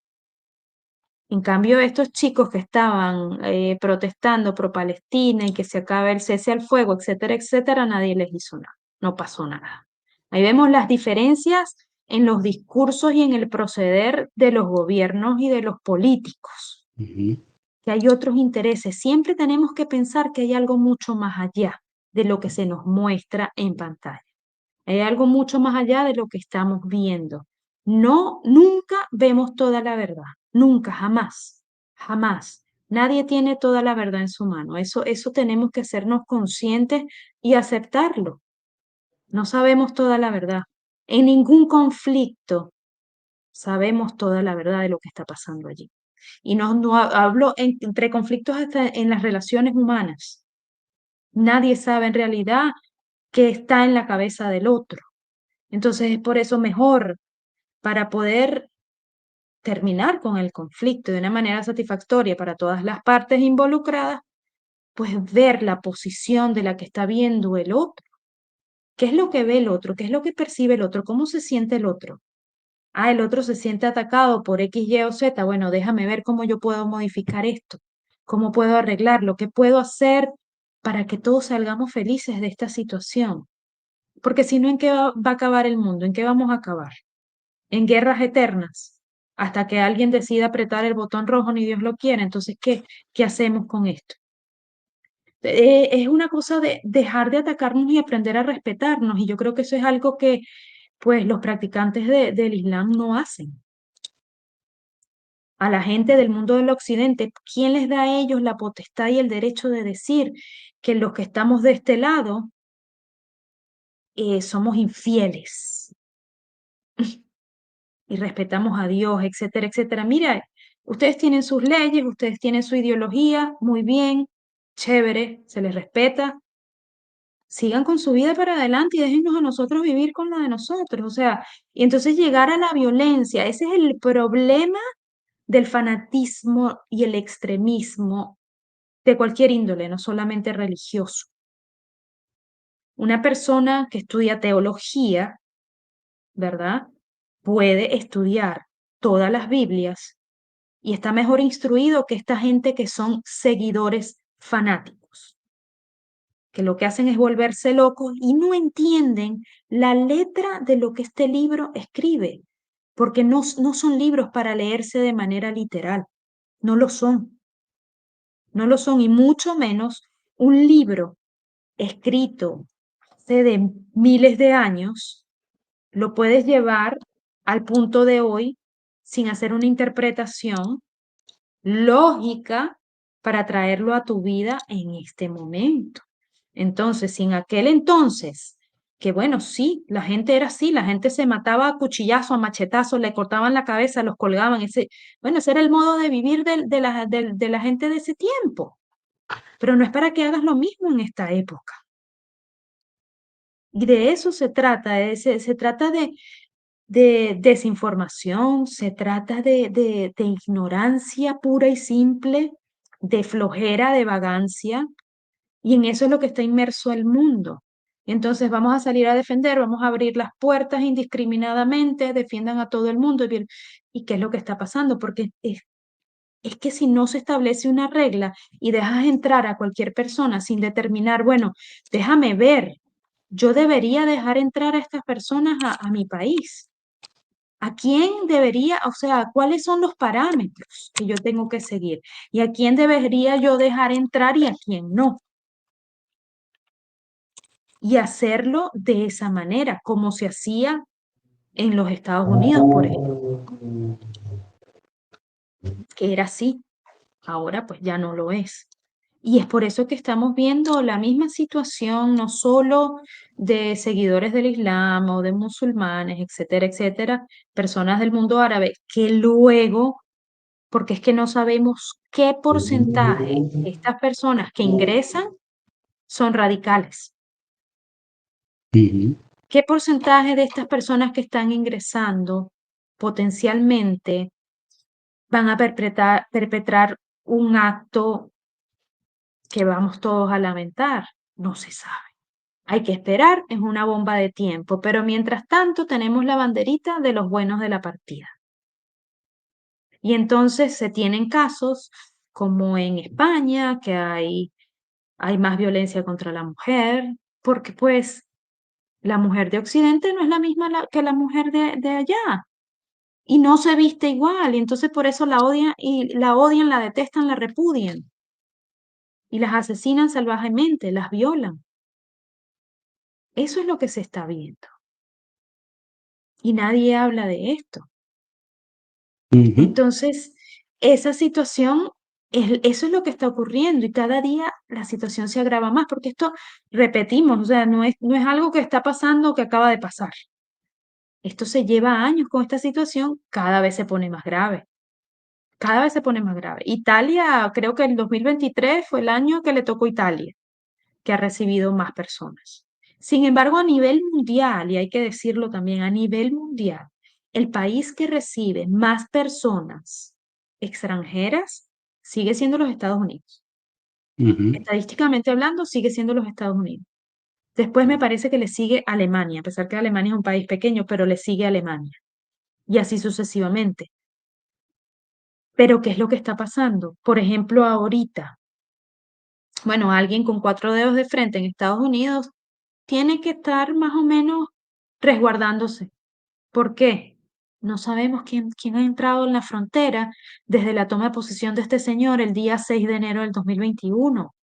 En cambio, estos chicos que estaban protestando pro Palestina y que se acabe el cese al fuego, etcétera, etcétera, nadie les hizo nada, no pasó nada. Ahí vemos las diferencias en los discursos y en el proceder de los gobiernos y de los políticos, Ujú. que hay otros intereses. Siempre tenemos que pensar que hay algo mucho más allá de lo que se nos muestra en pantalla. Hay algo mucho más allá de lo que estamos viendo. No, nunca vemos toda la verdad. Nunca, jamás, jamás. Nadie tiene toda la verdad en su mano. Eso tenemos que hacernos conscientes y aceptarlo. No sabemos toda la verdad. En ningún conflicto sabemos toda la verdad de lo que está pasando allí. Y no hablo entre conflictos hasta en las relaciones humanas. Nadie sabe en realidad qué está en la cabeza del otro. Entonces es por eso mejor, para poder terminar con el conflicto de una manera satisfactoria para todas las partes involucradas, pues ver la posición de la que está viendo el otro. ¿Qué es lo que ve el otro? ¿Qué es lo que percibe el otro? ¿Cómo se siente el otro? Ah, el otro se siente atacado por X, Y o Z. Bueno, déjame ver cómo yo puedo modificar esto, cómo puedo arreglarlo, qué puedo hacer para que todos salgamos felices de esta situación. Porque si no, ¿en qué va a acabar el mundo? ¿En qué vamos a acabar? En guerras eternas, hasta que alguien decida apretar el botón rojo, ni Dios lo quiere. Entonces, ¿qué hacemos con esto? Es una cosa de dejar de atacarnos y aprender a respetarnos, y yo creo que eso es algo que pues los practicantes del Islam no hacen. A la gente del mundo del occidente, ¿quién les da a ellos la potestad y el derecho de decir que los que estamos de este lado somos infieles y respetamos a Dios, etcétera, etcétera? Mira, ustedes tienen sus leyes, ustedes tienen su ideología, muy bien, chévere, se les respeta, sigan con su vida para adelante y déjennos a nosotros vivir con la de nosotros. O sea, y entonces llegar a la violencia, ese es el problema del fanatismo y el extremismo de cualquier índole, no solamente religioso. Una persona que estudia teología, ¿verdad? Puede estudiar todas las Biblias y está mejor instruido que esta gente que son seguidores fanáticos, que lo que hacen es volverse locos y no entienden la letra de lo que este libro escribe, porque no son libros para leerse de manera literal, no lo son, no lo son, y mucho menos un libro escrito hace de miles de años, lo puedes llevar al punto de hoy sin hacer una interpretación lógica para traerlo a tu vida en este momento. Entonces, si en aquel entonces, que bueno, sí, la gente era así, la gente se mataba a cuchillazo, a machetazo, le cortaban la cabeza, los colgaban, bueno, ese era el modo de vivir de la gente de ese tiempo, pero no es para que hagas lo mismo en esta época. Y de eso se trata, se trata de desinformación, se trata de ignorancia pura y simple, de flojera, de vagancia, y en eso es lo que está inmerso el mundo. Entonces vamos a salir a defender, vamos a abrir las puertas indiscriminadamente, defiendan a todo el mundo. ¿Y qué es lo que está pasando? Porque es que si no se establece una regla y dejas entrar a cualquier persona sin determinar, bueno, déjame ver, yo debería dejar entrar a estas personas a mi país. ¿A quién debería, o sea, cuáles son los parámetros que yo tengo que seguir? ¿Y a quién debería yo dejar entrar y a quién no? Y hacerlo de esa manera, como se hacía en los Estados Unidos, por ejemplo, que era así. Ahora pues ya no lo es. Y es por eso que estamos viendo la misma situación, no solo de seguidores del Islam o de musulmanes, etcétera, etcétera, personas del mundo árabe, que luego, porque es que no sabemos qué porcentaje de estas personas que ingresan son radicales. Ujú. ¿Qué porcentaje de estas personas que están ingresando potencialmente van a perpetrar un acto que vamos todos a lamentar? No se sabe. Hay que esperar, es una bomba de tiempo, pero mientras tanto tenemos la banderita de los buenos de la partida. Y entonces se tienen casos como en España, que hay más violencia contra la mujer, porque pues la mujer de Occidente no es la misma que la mujer de allá. Y no se viste igual, y entonces por eso la odian, la detestan, la repudian. Y las asesinan salvajemente, las violan. Eso es lo que se está viendo. Y nadie habla de esto. Ujú. Entonces, esa situación, eso es lo que está ocurriendo y cada día la situación se agrava más, porque esto, repetimos, o sea, no es algo que está pasando o que acaba de pasar. Esto se lleva años con esta situación, cada vez se pone más grave. Cada vez se pone más grave. Italia, creo que el 2023 fue el año que le tocó a Italia, que ha recibido más personas. Sin embargo, a nivel mundial, y hay que decirlo también, a nivel mundial, el país que recibe más personas extranjeras sigue siendo los Estados Unidos. Ujú. Estadísticamente hablando, sigue siendo los Estados Unidos. Después me parece que le sigue Alemania, a pesar que Alemania es un país pequeño, pero le sigue Alemania. Y así sucesivamente. Pero ¿qué es lo que está pasando? Por ejemplo, ahorita, bueno, alguien con 4 dedos de frente en Estados Unidos tiene que estar más o menos resguardándose. ¿Por qué? No sabemos quién ha entrado en la frontera desde la toma de posesión de este señor el día 6 de enero del 2021.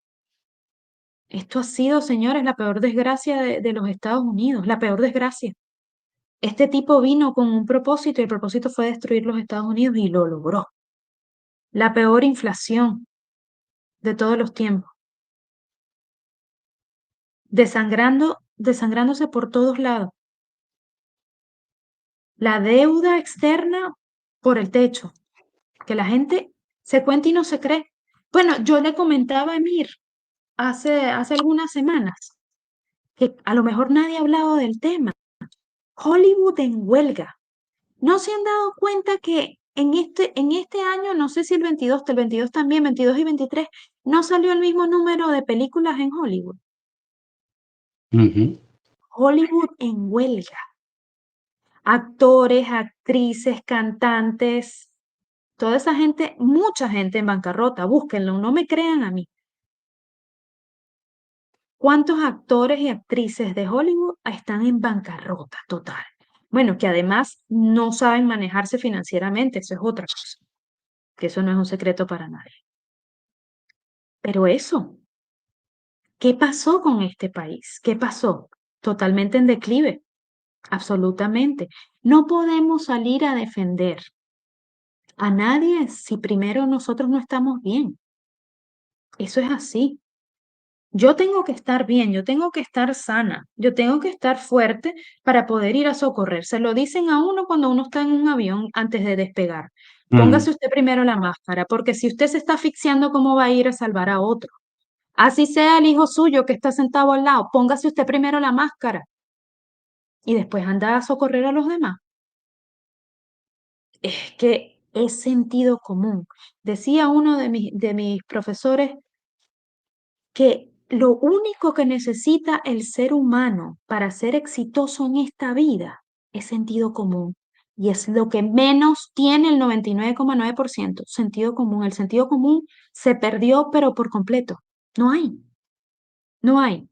Esto ha sido, señores, la peor desgracia de los Estados Unidos, la peor desgracia. Este tipo vino con un propósito y el propósito fue destruir los Estados Unidos y lo logró. La peor inflación de todos los tiempos, desangrándose por todos lados. La deuda externa por el techo, que la gente se cuenta y no se cree. Bueno, yo le comentaba a Emir, hace algunas semanas, que a lo mejor nadie ha hablado del tema. Hollywood en huelga. ¿No se han dado cuenta que en este año, no sé si el 22 también, 22 y 23, no salió el mismo número de películas en Hollywood? Ujú. Hollywood en huelga. Actores, actrices, cantantes, toda esa gente, mucha gente en bancarrota, búsquenlo, no me crean a mí. ¿Cuántos actores y actrices de Hollywood están en bancarrota total? Bueno, que además no saben manejarse financieramente, eso es otra cosa, que eso no es un secreto para nadie. Pero eso, ¿qué pasó con este país? ¿Qué pasó? Totalmente en declive, absolutamente. No podemos salir a defender a nadie si primero nosotros no estamos bien. Eso es así. Yo tengo que estar bien, yo tengo que estar sana, yo tengo que estar fuerte para poder ir a socorrer. Se lo dicen a uno cuando uno está en un avión antes de despegar. Póngase usted primero la máscara, porque si usted se está asfixiando, ¿cómo va a ir a salvar a otro? Así sea el hijo suyo que está sentado al lado, póngase usted primero la máscara y después anda a socorrer a los demás. Es que es sentido común. Decía uno de mis profesores que lo único que necesita el ser humano para ser exitoso en esta vida es sentido común. Y es lo que menos tiene el 99,9%, sentido común. El sentido común se perdió, pero por completo. No hay, no hay.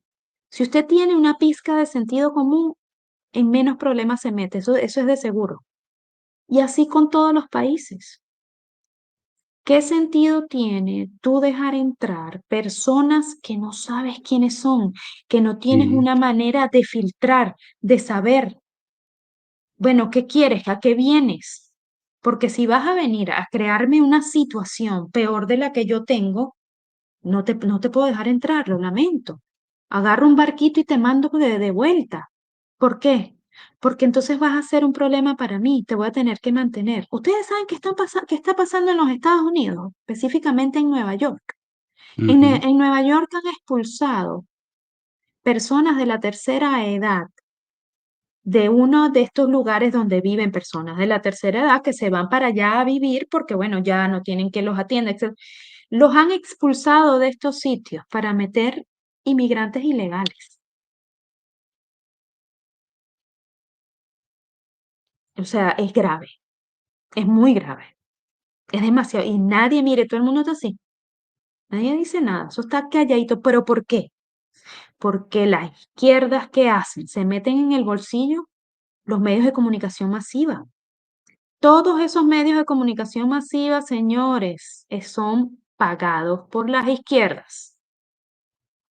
Si usted tiene una pizca de sentido común, en menos problemas se mete. Eso es de seguro. Y así con todos los países. ¿Qué sentido tiene tú dejar entrar personas que no sabes quiénes son, que no tienes Ujú. una manera de filtrar, de saber, bueno, qué quieres, a qué vienes? Porque si vas a venir a crearme una situación peor de la que yo tengo, no te puedo dejar entrar, lo lamento. Agarro un barquito y te mando de vuelta. ¿Por qué? Porque entonces vas a ser un problema para mí, te voy a tener que mantener. ¿Ustedes saben qué está pasando en los Estados Unidos, específicamente en Nueva York? Ujú. En Nueva York han expulsado personas de la tercera edad de uno de estos lugares donde viven personas de la tercera edad que se van para allá a vivir porque, bueno, ya no tienen que los atienda, etc. Los han expulsado de estos sitios para meter inmigrantes ilegales. O sea, es grave, es muy grave, es demasiado. Y nadie, mire, todo el mundo está así. Nadie dice nada, eso está calladito. ¿Pero por qué? Porque las izquierdas, ¿qué hacen? Se meten en el bolsillo los medios de comunicación masiva. Todos esos medios de comunicación masiva, señores, son pagados por las izquierdas,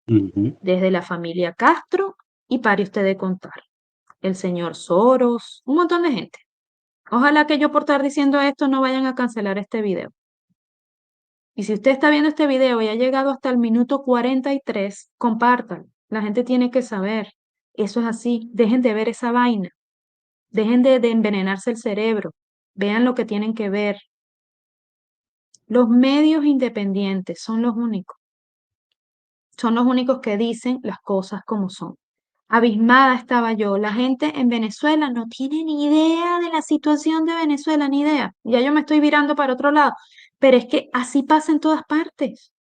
Ujú. desde la familia Castro y pare usted de contar, el señor Soros, un montón de gente. Ojalá que yo por estar diciendo esto no vayan a cancelar este video. Y si usted está viendo este video y ha llegado hasta el minuto 43, compártalo. La gente tiene que saber. Eso es así. Dejen de ver esa vaina. Dejen de envenenarse el cerebro. Vean lo que tienen que ver. Los medios independientes son los únicos. Son los únicos que dicen las cosas como son. Abismada estaba yo. La gente en Venezuela no tiene ni idea de la situación de Venezuela, ni idea. Ya yo me estoy virando para otro lado. Pero es que así pasa en todas partes.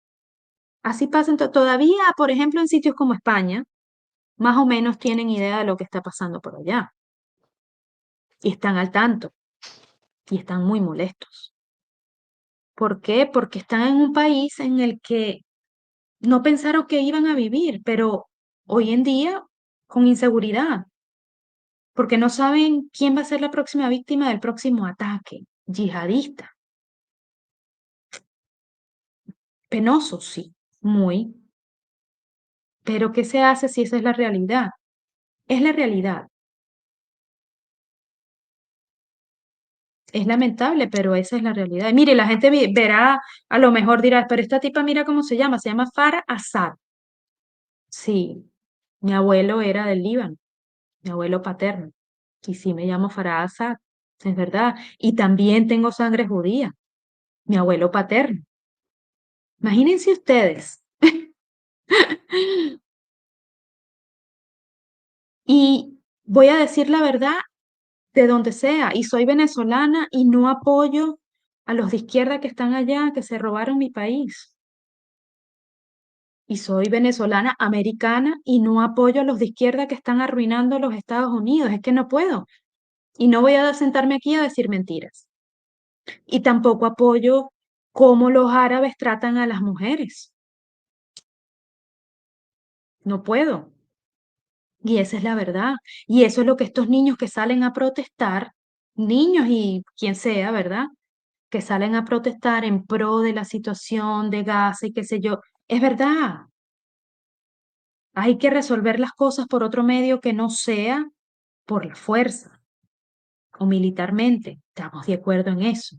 Así pasa todavía, por ejemplo, en sitios como España, más o menos tienen idea de lo que está pasando por allá. Y están al tanto. Y están muy molestos. ¿Por qué? Porque están en un país en el que no pensaron que iban a vivir, pero hoy en día con inseguridad, porque no saben quién va a ser la próxima víctima del próximo ataque yihadista. Penoso, sí, muy. Pero ¿qué se hace si esa es la realidad? Es la realidad. Es lamentable, pero esa es la realidad. Y mire, la gente verá, a lo mejor dirá, pero esta tipa mira cómo se llama Farah Assad. Sí, mi abuelo era del Líbano, mi abuelo paterno. Y sí me llamo Farah Assad, es verdad. Y también tengo sangre judía, mi abuelo paterno. Imagínense ustedes, Y voy a decir la verdad de donde sea, y soy venezolana y no apoyo a los de izquierda que están allá, que se robaron mi país. Y soy venezolana americana y no apoyo a los de izquierda que están arruinando los Estados Unidos. Es que no puedo. Y no voy a sentarme aquí a decir mentiras. Y tampoco apoyo cómo los árabes tratan a las mujeres. No puedo. Y esa es la verdad. Y eso es lo que estos niños que salen a protestar, niños y quien sea, ¿verdad? Que salen a protestar en pro de la situación de Gaza y qué sé yo. Es verdad. Hay que resolver las cosas por otro medio que no sea por la fuerza o militarmente. Estamos de acuerdo en eso.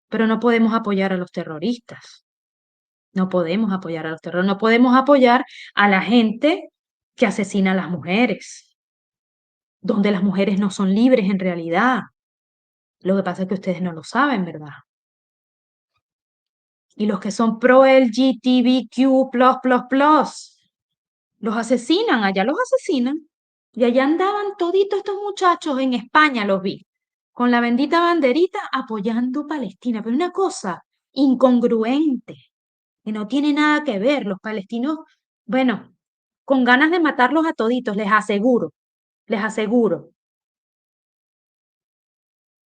Pero no podemos apoyar a los terroristas. No podemos apoyar a los terroristas. No podemos apoyar a la gente que asesina a las mujeres, donde las mujeres no son libres en realidad. Lo que pasa es que ustedes no lo saben, ¿verdad? Y los que son pro LGTBQ++, los asesinan, allá los asesinan. Y allá andaban toditos estos muchachos, en España los vi, con la bendita banderita apoyando Palestina. Pero una cosa incongruente, que no tiene nada que ver. Los palestinos, bueno, con ganas de matarlos a toditos, les aseguro,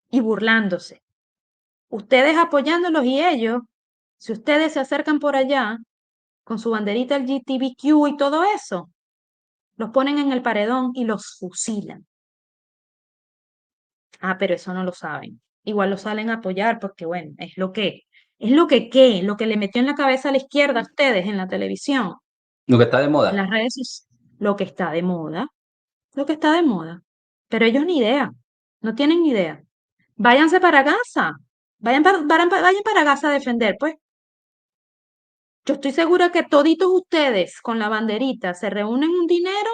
y burlándose. Ustedes apoyándolos y ellos, si ustedes se acercan por allá con su banderita LGTBQ y todo eso, los ponen en el paredón y los fusilan. Ah, pero eso no lo saben. Igual lo salen a apoyar porque, bueno, lo que le metió en la cabeza a la izquierda a ustedes en la televisión, Lo que está de en moda. las redes sociales, lo que está de moda, lo que está de moda. Pero ellos ni idea, no tienen ni idea. Váyanse para Gaza, vayan para Gaza a defender, pues. Yo estoy segura que toditos ustedes con la banderita se reúnen un dinero,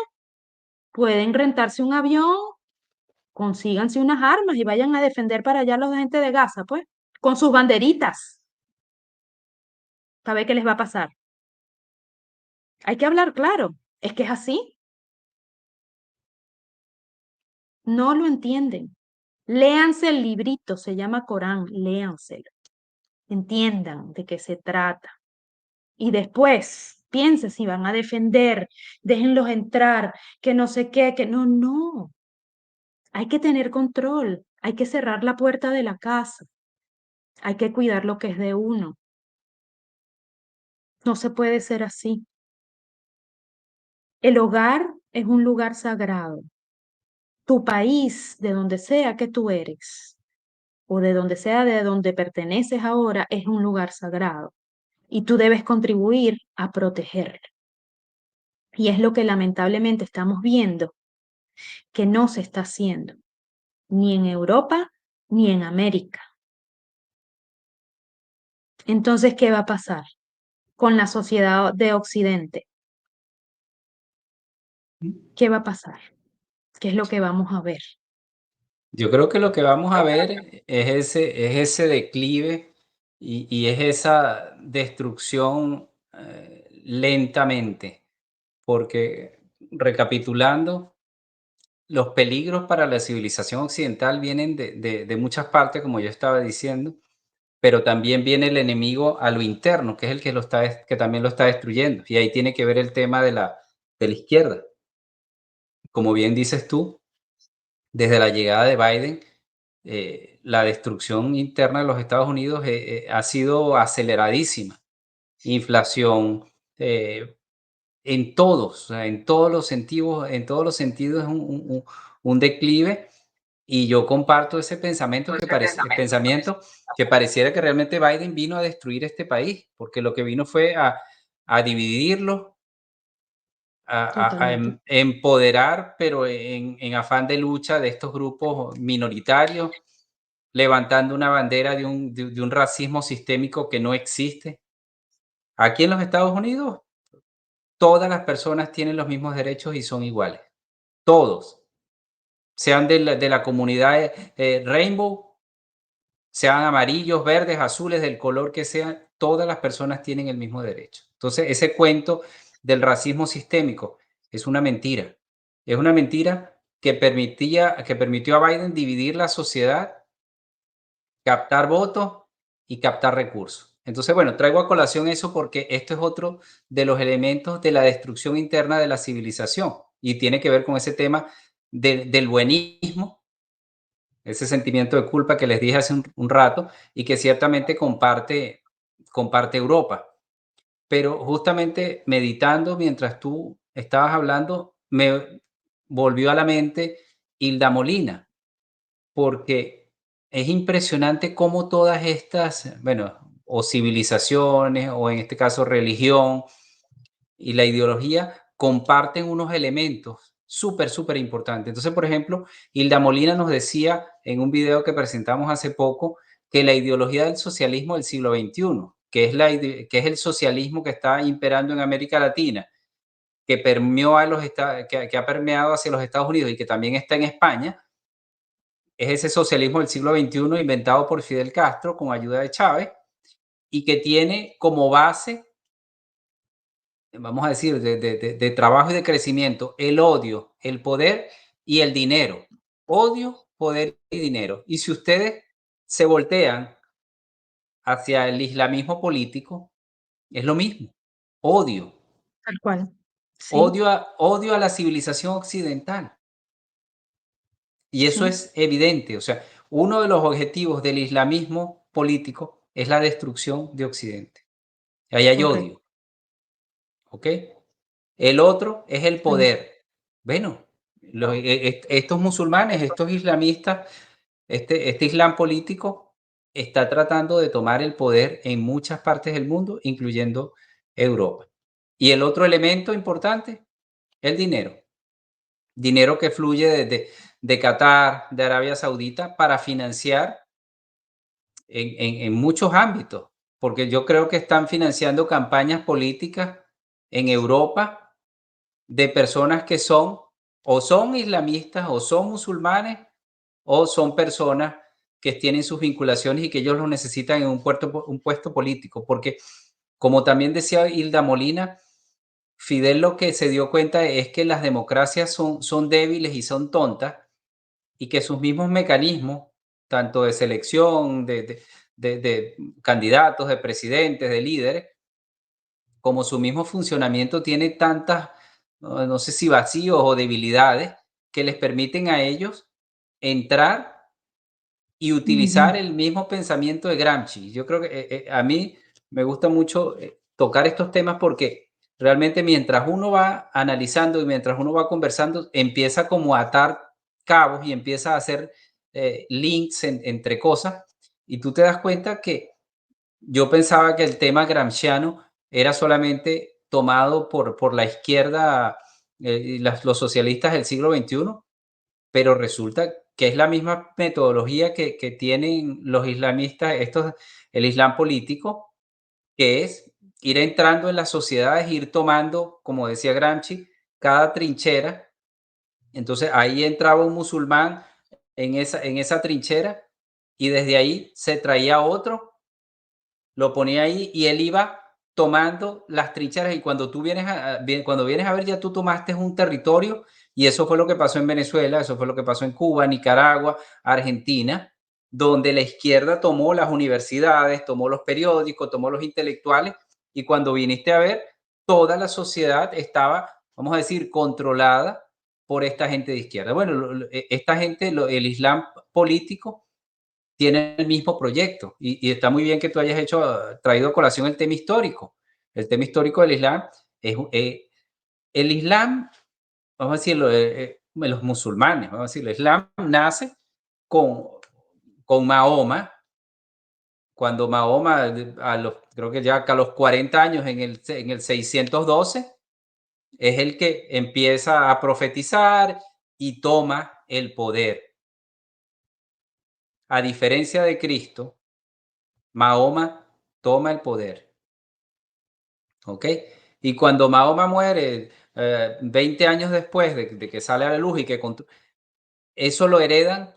pueden rentarse un avión, consíganse unas armas y vayan a defender para allá a la gente de Gaza, pues, con sus banderitas, para ver qué les va a pasar. Hay que hablar claro, es que es así. No lo entienden. Léanse el librito, se llama Corán, léanselo. Entiendan de qué se trata. Y después, piensen si van a defender, déjenlos entrar, que no sé qué, que no, no. Hay que tener control, hay que cerrar la puerta de la casa, hay que cuidar lo que es de uno. No se puede ser así. El hogar es un lugar sagrado. Tu país, de donde sea que tú eres, o de donde sea de donde perteneces ahora, es un lugar sagrado. Y tú debes contribuir a protegerlo. Y es lo que lamentablemente estamos viendo que no se está haciendo, ni en Europa ni en América. Entonces, ¿qué va a pasar con la sociedad de Occidente? ¿Qué va a pasar? ¿Qué es lo que vamos a ver? Yo creo que lo que vamos a ver es ese declive y es esa destrucción lentamente, porque recapitulando, los peligros para la civilización occidental vienen de muchas partes, como yo estaba diciendo, pero también viene el enemigo a lo interno, que es el que, que también lo está destruyendo. Y ahí tiene que ver el tema de la izquierda. Como bien dices tú, desde la llegada de Biden, la destrucción interna de los Estados Unidos ha sido aceleradísima. Inflación, en todos, o sea, en todos los sentidos es un declive. Y yo comparto ese pensamiento que pareciera que realmente Biden vino a destruir este país, porque lo que vino fue a dividirlo, Totalmente. empoderar, pero en afán de lucha de estos grupos minoritarios, levantando una bandera de un racismo sistémico que no existe. Aquí en los Estados Unidos, todas las personas tienen los mismos derechos y son iguales. Todos, sean de la comunidad Rainbow, sean amarillos, verdes, azules, del color que sean, todas las personas tienen el mismo derecho. Entonces, ese cuento del racismo sistémico. Es una mentira. Es una mentira que permitió a Biden dividir la sociedad, captar votos y captar recursos. Entonces, bueno, traigo a colación eso porque esto es otro de los elementos de la destrucción interna de la civilización y tiene que ver con ese tema del buenismo, ese sentimiento de culpa que les dije hace un rato y que ciertamente comparte Europa. Pero justamente meditando mientras tú estabas hablando, me volvió a la mente Hilda Molina, porque es impresionante cómo todas estas, bueno, o civilizaciones, o en este caso religión y la ideología, comparten unos elementos súper, súper importantes. Entonces, por ejemplo, Hilda Molina nos decía en un video que presentamos hace poco que la ideología del socialismo del siglo XXI, que es el socialismo que está imperando en América Latina, que, que ha permeado hacia los Estados Unidos y que también está en España, es ese socialismo del siglo XXI inventado por Fidel Castro con ayuda de Chávez y que tiene como base, vamos a decir, de trabajo y de crecimiento, el odio, el poder y el dinero. Odio, poder y dinero. Y si ustedes se voltean hacia el islamismo político, es lo mismo. Odio. Tal cual. Sí, Odio a la civilización occidental. Y eso sí, es evidente. O sea, uno de los objetivos del islamismo político es la destrucción de Occidente. Ahí hay correcto. odio. ¿Ok? El otro es el Sí. poder. Bueno, estos musulmanes, estos islamistas, este islam político está tratando de tomar el poder en muchas partes del mundo, incluyendo Europa. Y el otro elemento importante, el dinero. Dinero que fluye de Qatar, de Arabia Saudita, para financiar en muchos ámbitos, porque yo creo que están financiando campañas políticas en Europa de personas que son islamistas o son musulmanes o son personas que tienen sus vinculaciones y que ellos lo necesitan en un puesto político, porque como también decía Hilda Molina, Fidel lo que se dio cuenta es que las democracias son débiles y son tontas y que sus mismos mecanismos, tanto de selección, de candidatos, de presidentes, de líderes, como su mismo funcionamiento tiene tantas, no sé si vacíos o debilidades, que les permiten a ellos entrar y utilizar Ujú. el mismo pensamiento de Gramsci. Yo creo que a mí me gusta mucho tocar estos temas porque realmente mientras uno va analizando y mientras uno va conversando, empieza como a atar cabos y empieza a hacer links entre cosas y tú te das cuenta que yo pensaba que el tema gramsciano era solamente tomado por la izquierda y los socialistas del siglo XXI, pero resulta que es la misma metodología que tienen los islamistas, el islam político, que es ir entrando en las sociedades, ir tomando, como decía Gramsci, cada trinchera. Entonces ahí entraba un musulmán en esa trinchera y desde ahí se traía otro, lo ponía ahí y él iba tomando las trincheras y cuando tú cuando vienes a ver ya tú tomaste un territorio y eso fue lo que pasó en Venezuela, eso fue lo que pasó en Cuba, Nicaragua, Argentina, donde la izquierda tomó las universidades, tomó los periódicos, tomó los intelectuales y cuando viniste a ver toda la sociedad estaba, vamos a decir, controlada por esta gente de izquierda. Bueno, esta gente, el Islam político tienen el mismo proyecto y está muy bien que tú hayas traído a colación el tema histórico. El tema histórico del Islam es el Islam, vamos a decirlo, los musulmanes, vamos a decirlo, el Islam nace con, con Mahoma, cuando Mahoma, creo que ya a los 40 años, en el 612, es el que empieza a profetizar y toma el poder. A diferencia de Cristo, Mahoma toma el poder, ¿ok? Y cuando Mahoma muere, 20 años después de que sale a la luz y eso lo heredan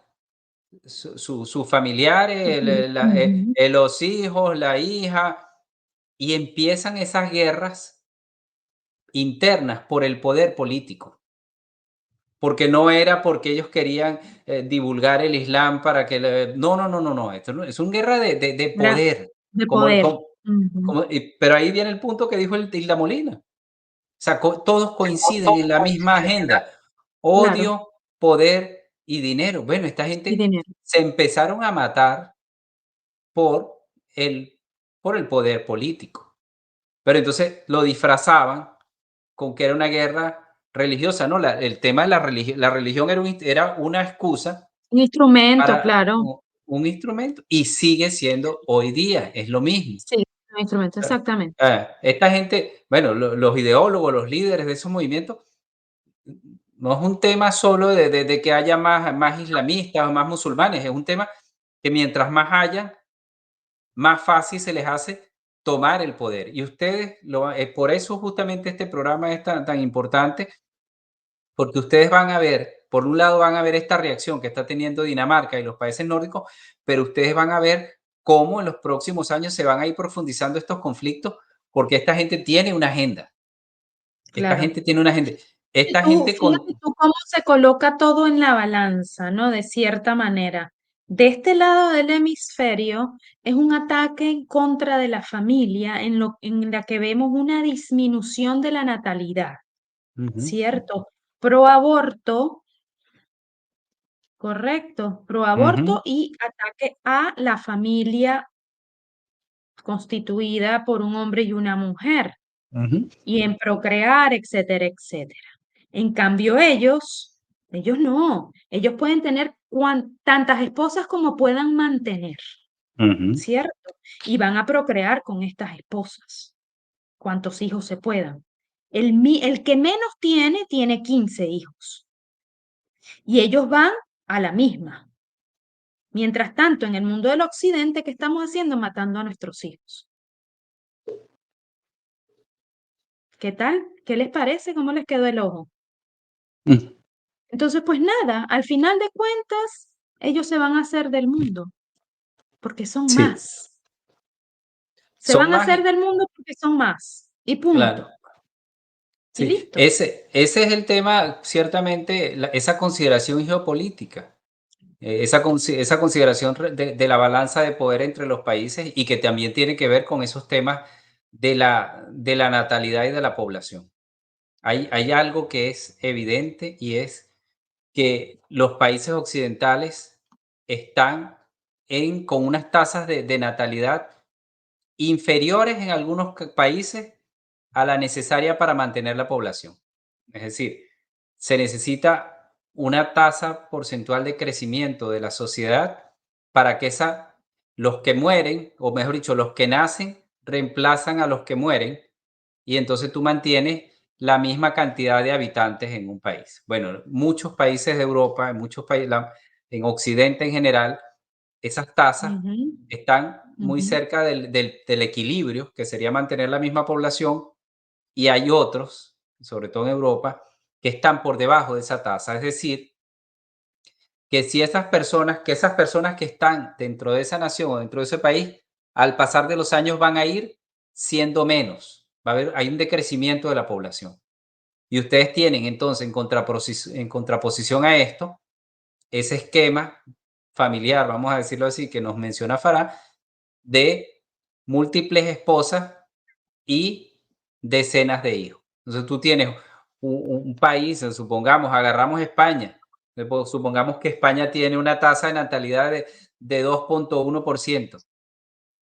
sus familiares, Ujú. los hijos, la hija, y empiezan esas guerras internas por el poder político. Porque no era porque ellos querían divulgar el Islam para que... No. Esto no, es una guerra de Era poder. de Como, poder. como, Ujú. pero ahí viene el punto que dijo el Isla Molina. O sea, todos coinciden en la misma agenda. Claro, Odio, poder y dinero. Bueno, esta y gente dinero. se empezaron a matar por el, por el poder político. Pero entonces lo disfrazaban con que era una guerra religiosa, ¿no? El tema de la religión era una excusa Un instrumento, para claro. un instrumento y sigue siendo hoy día, es lo mismo. Sí, un instrumento, exactamente. Esta gente, bueno, los ideólogos, los líderes de esos movimientos, no es un tema solo de que haya más islamistas o más musulmanes, es un tema que mientras más haya, más fácil se les hace tomar el poder. Y ustedes, por eso justamente este programa es tan importante, porque ustedes van a ver, por un lado van a ver esta reacción que está teniendo Dinamarca y los países nórdicos, pero ustedes van a ver cómo en los próximos años se van a ir profundizando estos conflictos, porque esta gente tiene una agenda. Esta Claro. gente tiene una agenda. Y Esta tú, gente fíjate tú cómo se coloca todo en la balanza, ¿no? De cierta manera. De este lado del hemisferio es un ataque en contra de la familia en la que vemos una disminución de la natalidad, Ujú, ¿cierto? Pro aborto, correcto, pro ujú, aborto y ataque a la familia constituida por un hombre y una mujer ujú, y en procrear, etcétera, etcétera. En cambio, ellos no, ellos pueden tener tantas esposas como puedan mantener, ujú, ¿cierto? Y van a procrear con estas esposas, cuantos hijos se puedan. El que menos tiene 15 hijos y ellos van a la misma. Mientras tanto, en el mundo del occidente, ¿qué estamos haciendo? Matando a nuestros hijos. ¿Qué tal? ¿Qué les parece? ¿Cómo les quedó el ojo? mm. Entonces, pues nada, al final de cuentas, ellos se van a hacer del mundo, porque son sí, más. Se son van a más, hacer del mundo porque son más. Y claro. punto. Y Sí, listo. ese es el tema, ciertamente, esa consideración geopolítica, esa consideración de la balanza de poder entre los países y que también tiene que ver con esos temas de la natalidad y de la población. Hay algo que es evidente y es que los países occidentales están con unas tasas de natalidad inferiores en algunos países a la necesaria para mantener la población. Es decir, se necesita una tasa porcentual de crecimiento de la sociedad para que los que mueren, o mejor dicho, los que nacen, reemplazan a los que mueren y entonces tú mantienes la misma cantidad de habitantes en un país. Bueno, muchos países de Europa, en muchos países, en Occidente en general, esas tasas Ujú, están muy ujú, cerca del equilibrio, que sería mantener la misma población, y hay otros, sobre todo en Europa, que están por debajo de esa tasa. Es decir, que si esas personas que están dentro de esa nación o dentro de ese país, al pasar de los años van a ir siendo menos. Hay un decrecimiento de la población. Y ustedes tienen entonces en contraposición a esto, ese esquema familiar, vamos a decirlo así, que nos menciona Farah, de múltiples esposas y decenas de hijos. Entonces tú tienes un país, supongamos, agarramos España, supongamos que España tiene una tasa de natalidad de 2,1%.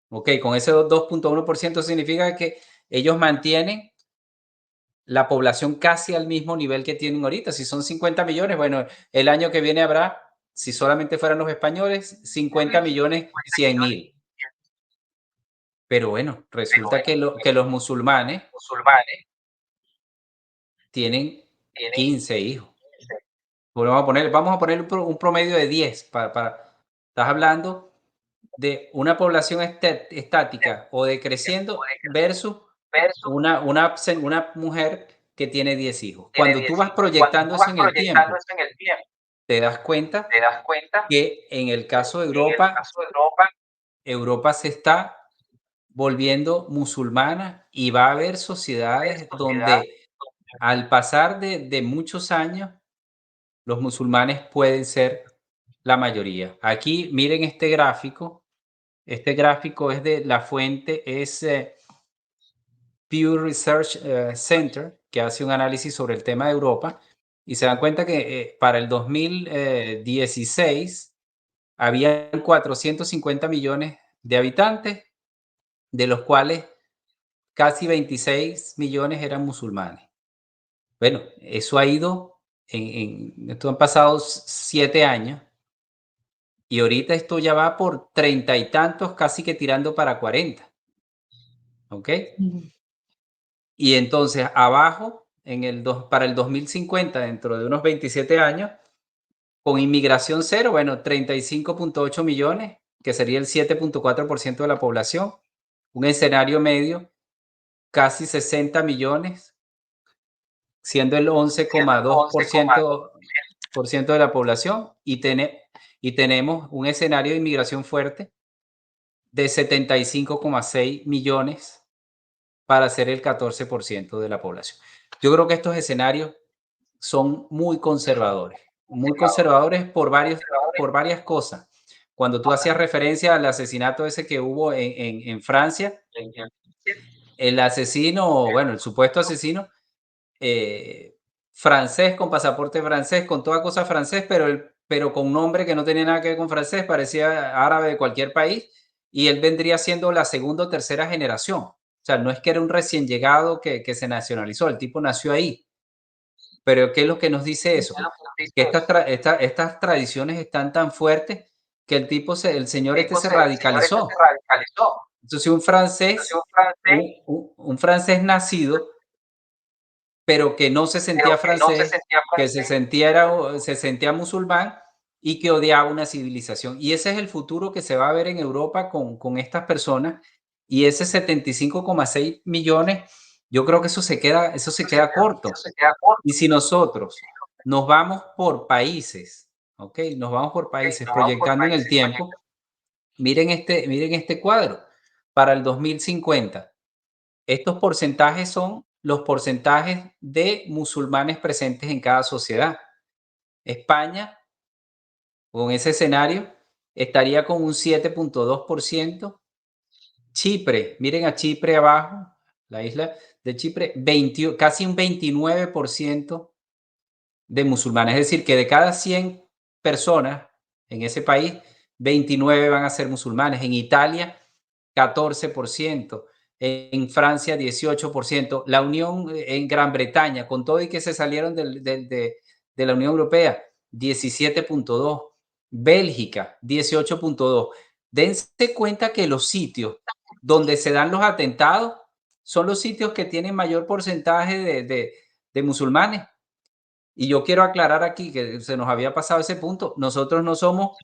Ok, con ese 2,1% significa que ellos mantienen la población casi al mismo nivel que tienen ahorita. Si son 50 millones, bueno, el año que viene habrá, si solamente fueran los españoles, 50 millones 100.000. Pero bueno, resulta que los musulmanes tienen 15 hijos. Bueno, vamos a poner un promedio de 10 estás hablando de una población estática o decreciendo versus una mujer que tiene 10 hijos. Cuando tú vas proyectando eso en el tiempo, te das cuenta que en el caso de Europa, Europa se está volviendo musulmana y va a haber sociedades donde al pasar de muchos años, los musulmanes pueden ser la mayoría. Aquí miren este gráfico. Este gráfico es de la fuente, es Pew Research Center, que hace un análisis sobre el tema de Europa, y se dan cuenta que para el 2016 había 450 millones de habitantes, de los cuales casi 26 millones eran musulmanes. Bueno, eso ha ido, esto han pasado 7 años, y ahorita esto ya va por 30 y tantos, casi que tirando para 40. ¿Ok? Y entonces abajo, para el 2050, dentro de unos 27 años, con inmigración cero, bueno, 35.8 millones, que sería el 7.4% de la población. Un escenario medio, casi 60 millones, siendo el 11,2% de la población. Y tenemos un escenario de inmigración fuerte de 75,6 millones para ser el 14% de la población. Yo creo que estos escenarios son muy conservadores por varias cosas. Cuando tú hacías referencia al asesinato ese que hubo en Francia, el asesino, bueno, el supuesto asesino, francés, con pasaporte francés, con toda cosa francés, pero con nombre que no tenía nada que ver con francés, parecía árabe de cualquier país, y él vendría siendo la segunda o tercera generación. O sea, no es que era un recién llegado que se nacionalizó, el tipo nació ahí. Pero ¿qué es lo que nos dice eso? Que estas tradiciones están tan fuertes que el señor este se radicalizó. Entonces un francés nacido, pero que no se sentía francés, que se sentía musulmán y que odiaba una civilización. Y ese es el futuro que se va a ver en Europa con estas personas. Y ese 75,6 millones, yo creo que eso se queda corto. Y si nosotros nos vamos por países, ¿ok? Nos vamos por países proyectando en el tiempo. Miren este cuadro. Para el 2050, estos porcentajes son los porcentajes de musulmanes presentes en cada sociedad. España, con ese escenario, estaría con un 7.2%. Chipre, miren a Chipre abajo, la isla de Chipre, casi un 29% de musulmanes. Es decir, que de cada 100 personas en ese país, 29 van a ser musulmanes. En Italia, 14%. En Francia, 18%. La Unión, en Gran Bretaña, con todo y que se salieron de la Unión Europea, 17.2%. Bélgica, 18.2%. Dense cuenta que los sitios donde se dan los atentados son los sitios que tienen mayor porcentaje de musulmanes. Y yo quiero aclarar aquí que se nos había pasado ese punto. Nosotros no somos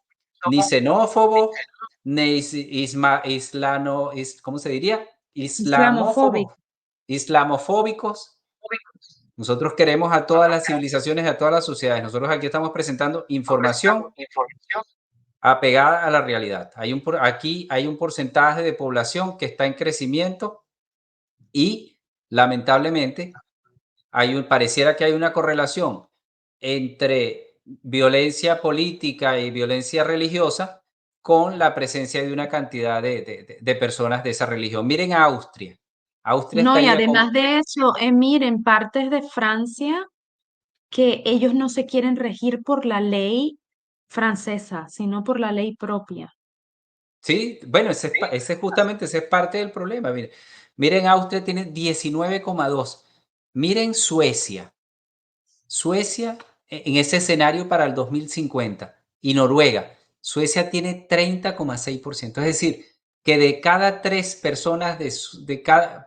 ni xenófobos, ni ¿cómo se diría? Islamofóbico. Islamofóbicos. Nosotros queremos a todas las civilizaciones, a todas las sociedades. Nosotros aquí estamos presentando información apegada a la realidad. Aquí hay un porcentaje de población que está en crecimiento y lamentablemente pareciera que hay una correlación entre violencia política y violencia religiosa con la presencia de una cantidad de personas de esa religión. Miren a Austria. Austria No, y estaría además de eso, miren, partes de Francia que ellos no se quieren regir por la ley francesa, sino por la ley propia. Sí, bueno, ese es parte del problema. Miren, Austria tiene 19,2. Miren Suecia. Suecia en ese escenario para el 2050 y Noruega. Suecia tiene 30,6%. Es decir, que de cada 3 personas,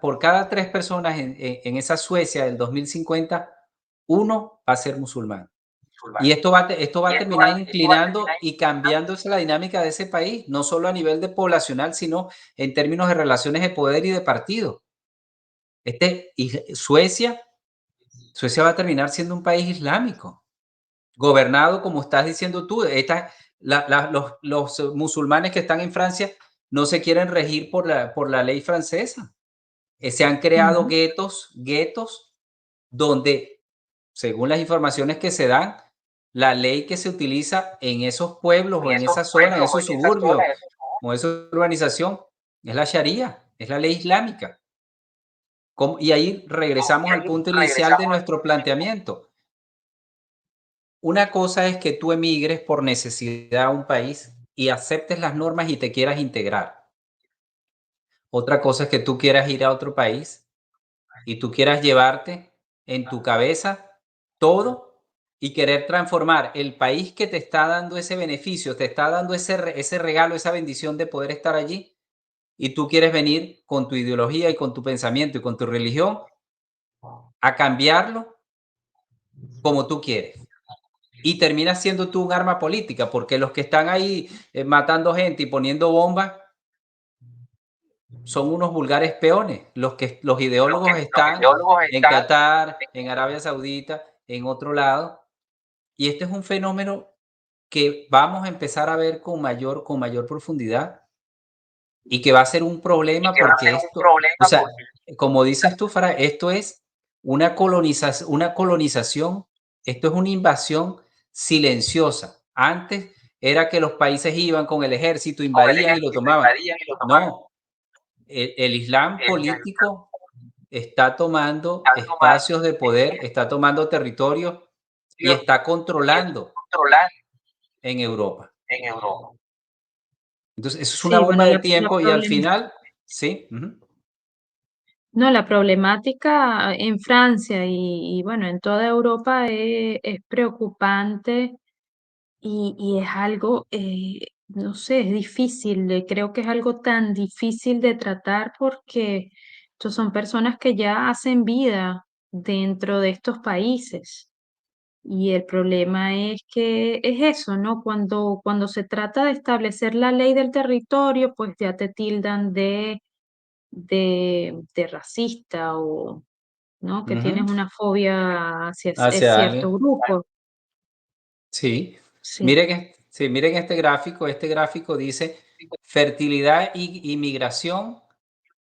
por cada 3 personas en esa Suecia del 2050, uno va a ser musulmán. Y esto va a terminar inclinando y cambiándose la dinámica de ese país, no solo a nivel de poblacional, sino en términos de relaciones de poder y de partido. Y Suecia va a terminar siendo un país islámico, gobernado, como estás diciendo tú. Los musulmanes que están en Francia no se quieren regir por la ley francesa. Se han creado guetos donde, según las informaciones que se dan, la ley que se utiliza en esos pueblos o en esa zona, en esos suburbios o en esa urbanización, es la Sharia, es la ley islámica. Y ahí regresamos al punto inicial de nuestro planteamiento. Una cosa es que tú emigres por necesidad a un país y aceptes las normas y te quieras integrar. Otra cosa es que tú quieras ir a otro país y tú quieras llevarte en tu cabeza todo y querer transformar el país que te está dando ese beneficio, te está dando ese regalo, esa bendición de poder estar allí, y tú quieres venir con tu ideología y con tu pensamiento y con tu religión a cambiarlo como tú quieres. Y terminas siendo tú un arma política, porque los que están ahí matando gente y poniendo bombas son unos vulgares peones. Los ideólogos están en Qatar, en Arabia Saudita, en otro lado. Y este es un fenómeno que vamos a empezar a ver con mayor profundidad y que va a ser un problema porque esto, o sea, como dices tú, Farah, esto es una colonización, esto es una invasión silenciosa. Antes era que los países iban con el ejército, invadían y lo tomaban. No, el Islam político está tomando espacios de poder, está tomando territorios y está controlando en Europa. Entonces, eso es una Sí, bueno, bomba de la tiempo y al final, sí. no, la problemática en Francia y bueno, en toda Europa es preocupante y es algo, no sé, es difícil. Creo que es algo tan difícil de tratar porque estos son personas que ya hacen vida dentro de estos países. Y el problema es que es eso, ¿no? Cuando se trata de establecer la ley del territorio, pues ya te tildan de racista o, ¿no? Que tienes Ujú. una fobia hacia Hacia cierto alguien. grupo. Sí. Sí. Miren este gráfico. Este gráfico dice fertilidad y migración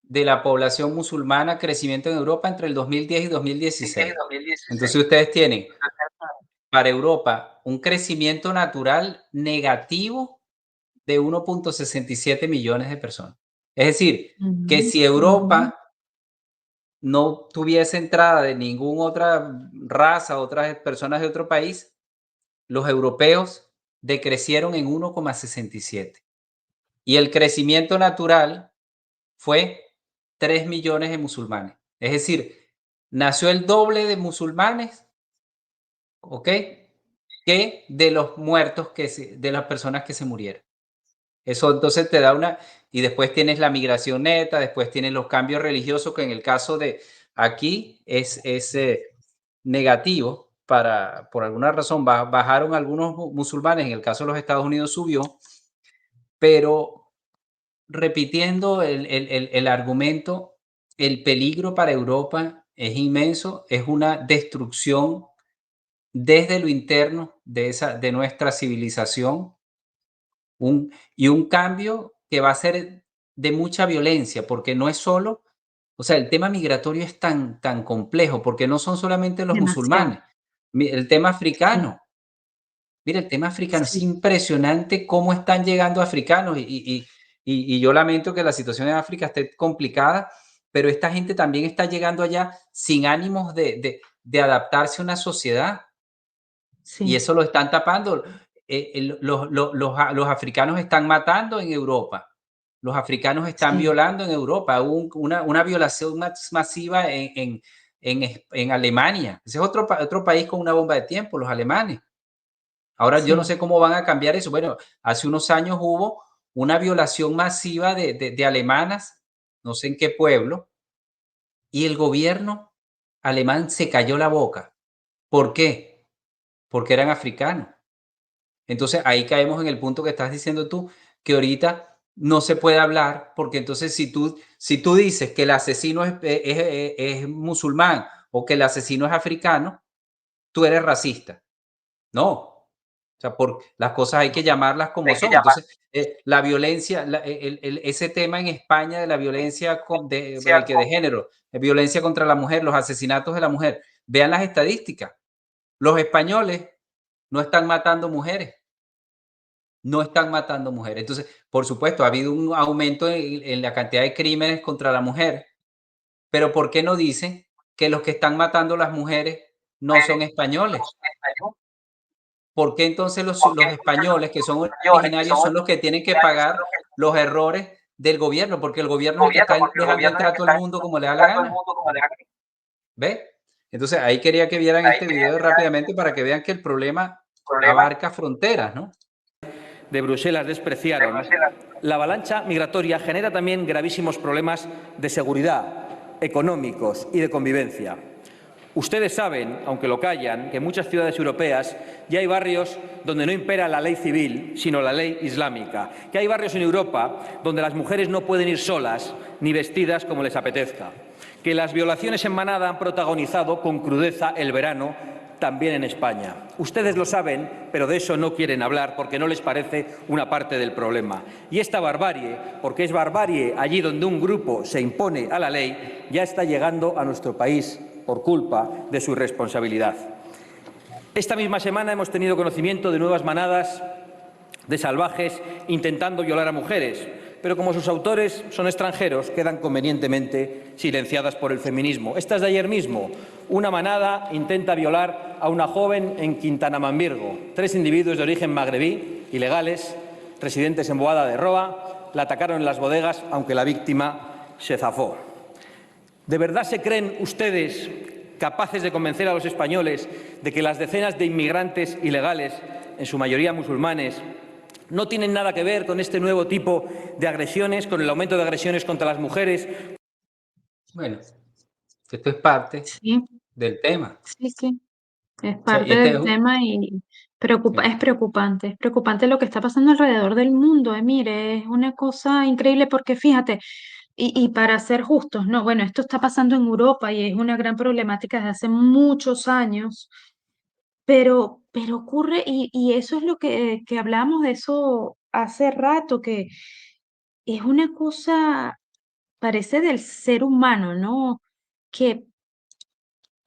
de la población musulmana, crecimiento en Europa entre el 2010 y 2016. Entonces ustedes tienen para Europa un crecimiento natural negativo de 1,67 millones de personas. Es decir, que Ujú, si Europa no tuviese entrada de ninguna otra raza, otras personas de otro país, los europeos decrecieron en 1,67. Y el crecimiento natural fue 3 millones de musulmanes. Es decir, nació el doble de musulmanes, ¿ok? Que de los muertos, de las personas que se murieron. Eso entonces te da una, y después tienes la migración neta, después tienes los cambios religiosos, que en el caso de aquí es negativo, por alguna razón bajaron algunos musulmanes, en el caso de los Estados Unidos subió, pero repitiendo el argumento, el peligro para Europa es inmenso, es una destrucción desde lo interno de nuestra civilización, un cambio que va a ser de mucha violencia, porque no es solo, o sea, el tema migratorio es tan complejo, porque no son solamente los demasiado. musulmanes. El tema Sí, africano, mira, el tema africano es sí, impresionante cómo están llegando africanos y yo lamento que la situación en África esté complicada, pero esta gente también está llegando allá sin ánimos de adaptarse a una sociedad. Y sí, eso lo están tapando. Los africanos están matando en Europa. Los africanos están sí, violando en Europa. Hubo una violación masiva en Alemania. Ese es otro país con una bomba de tiempo, los alemanes. Ahora yo no sí, sé cómo van a cambiar eso. Bueno, hace unos años hubo una violación masiva de alemanas, no sé en qué pueblo, y el gobierno alemán se cayó la boca. ¿Por qué? Porque eran africanos. Entonces ahí caemos en el punto que estás diciendo tú, que ahorita no se puede hablar, porque entonces si tú dices que el asesino es musulmán o que el asesino es africano, tú eres racista. No, o sea, las cosas hay que llamarlas como son. Entonces, la violencia, ese tema en España de la violencia de género, de violencia contra la mujer, los asesinatos de la mujer, Vean las estadísticas. Los españoles no están matando mujeres. No están matando mujeres. Entonces, por supuesto, ha habido un aumento en la cantidad de crímenes contra la mujer, pero ¿por qué no dicen que los que están matando a las mujeres no son españoles? ¿Por qué entonces los españoles que son originarios son los que tienen que pagar los errores del gobierno? Porque el gobierno es el que está dejando entrar a todo el mundo como le da la gana. ¿Ves? Entonces, ahí quería que vieran este video rápidamente para que vean que el problema abarca fronteras, ¿no? De Bruselas despreciaron, la avalancha migratoria genera también gravísimos problemas de seguridad, económicos y de convivencia. Ustedes saben, aunque lo callan, que en muchas ciudades europeas ya hay barrios donde no impera la ley civil, sino la ley islámica, que hay barrios en Europa donde las mujeres no pueden ir solas ni vestidas como les apetezca, que las violaciones en manada han protagonizado con crudeza el verano también en España. Ustedes lo saben, pero de eso no quieren hablar porque no les parece una parte del problema. Y esta barbarie, porque es barbarie allí donde un grupo se impone a la ley, ya está llegando a nuestro país por culpa de su irresponsabilidad. Esta misma semana hemos tenido conocimiento de nuevas manadas de salvajes intentando violar a mujeres, pero como sus autores son extranjeros, quedan convenientemente silenciadas por el feminismo. Esta es de ayer mismo. Una manada intenta violar a una joven en Quintana Manvirgo. 3 individuos de origen magrebí, ilegales, residentes en Boada de Roa, la atacaron en las bodegas, aunque la víctima se zafó. ¿De verdad se creen ustedes capaces de convencer a los españoles de que las decenas de inmigrantes ilegales, en su mayoría musulmanes, no tienen nada que ver con este nuevo tipo de agresiones, con el aumento de agresiones contra las mujeres? Bueno, esto es parte Sí, del tema. sí, sí. Es O sea, y parte del tema y es preocupante lo que está pasando alrededor del mundo. Mire, es una cosa increíble porque fíjate, y para ser justos, no, bueno, esto está pasando en Europa y es una gran problemática desde hace muchos años, pero ocurre, y eso es lo que hablamos de eso hace rato, que es una cosa, parece del ser humano, ¿no? Que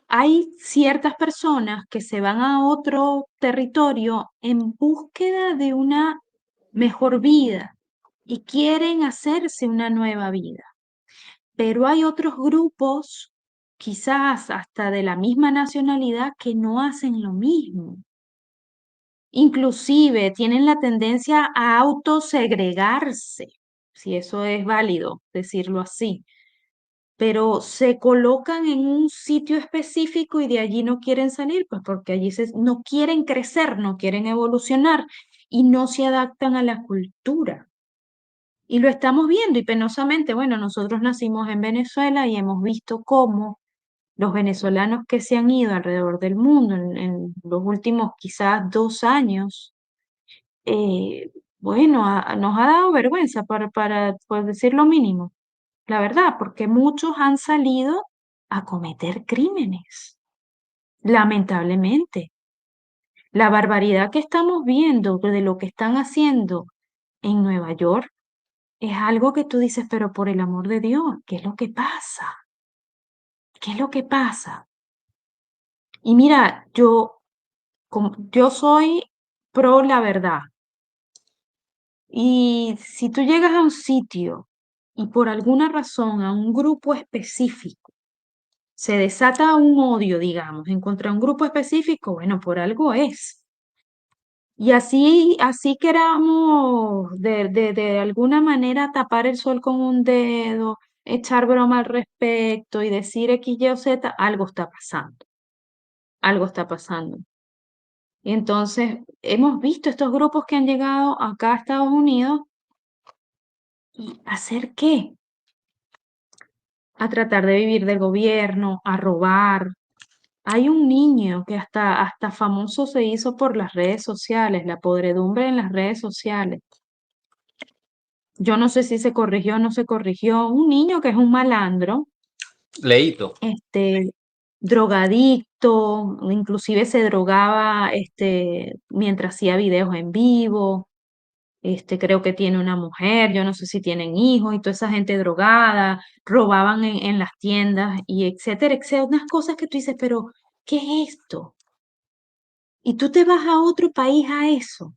hay ciertas personas que se van a otro territorio en búsqueda de una mejor vida y quieren hacerse una nueva vida. Pero hay otros grupos, quizás hasta de la misma nacionalidad, que no hacen lo mismo. Inclusive tienen la tendencia a autosegregarse, si eso es válido decirlo así, pero se colocan en un sitio específico y de allí no quieren salir, pues porque allí no quieren crecer, no quieren evolucionar y no se adaptan a la cultura. Y lo estamos viendo y penosamente, bueno, nosotros nacimos en Venezuela y hemos visto cómo los venezolanos que se han ido alrededor del mundo en los últimos quizás 2 años, eh, bueno, nos ha dado vergüenza para pues, decir lo mínimo. La verdad, porque muchos han salido a cometer crímenes, lamentablemente. La barbaridad que estamos viendo de lo que están haciendo en Nueva York es algo que tú dices, pero por el amor de Dios, ¿qué es lo que pasa? ¿Qué es lo que pasa? Y mira, yo soy pro la verdad. Y si tú llegas a un sitio y por alguna razón a un grupo específico se desata un odio, digamos, en contra de un grupo específico, bueno, por algo es. Y así queramos de alguna manera tapar el sol con un dedo, echar broma al respecto y decir X, Y o Z, algo está pasando, algo está pasando. Y entonces hemos visto estos grupos que han llegado acá a Estados Unidos y ¿hacer qué? A tratar de vivir del gobierno, a robar. Hay un niño que hasta famoso se hizo por las redes sociales, la podredumbre en las redes sociales. Yo no sé si se corrigió o no se corrigió. Un niño que es un malandro, Leíto. Drogadicto, inclusive se drogaba mientras hacía videos en vivo. Creo que tiene una mujer, yo no sé si tienen hijos y toda esa gente drogada, robaban en las tiendas y etcétera, etcétera. Unas cosas que tú dices, pero ¿qué es esto? Y tú te vas a otro país a eso,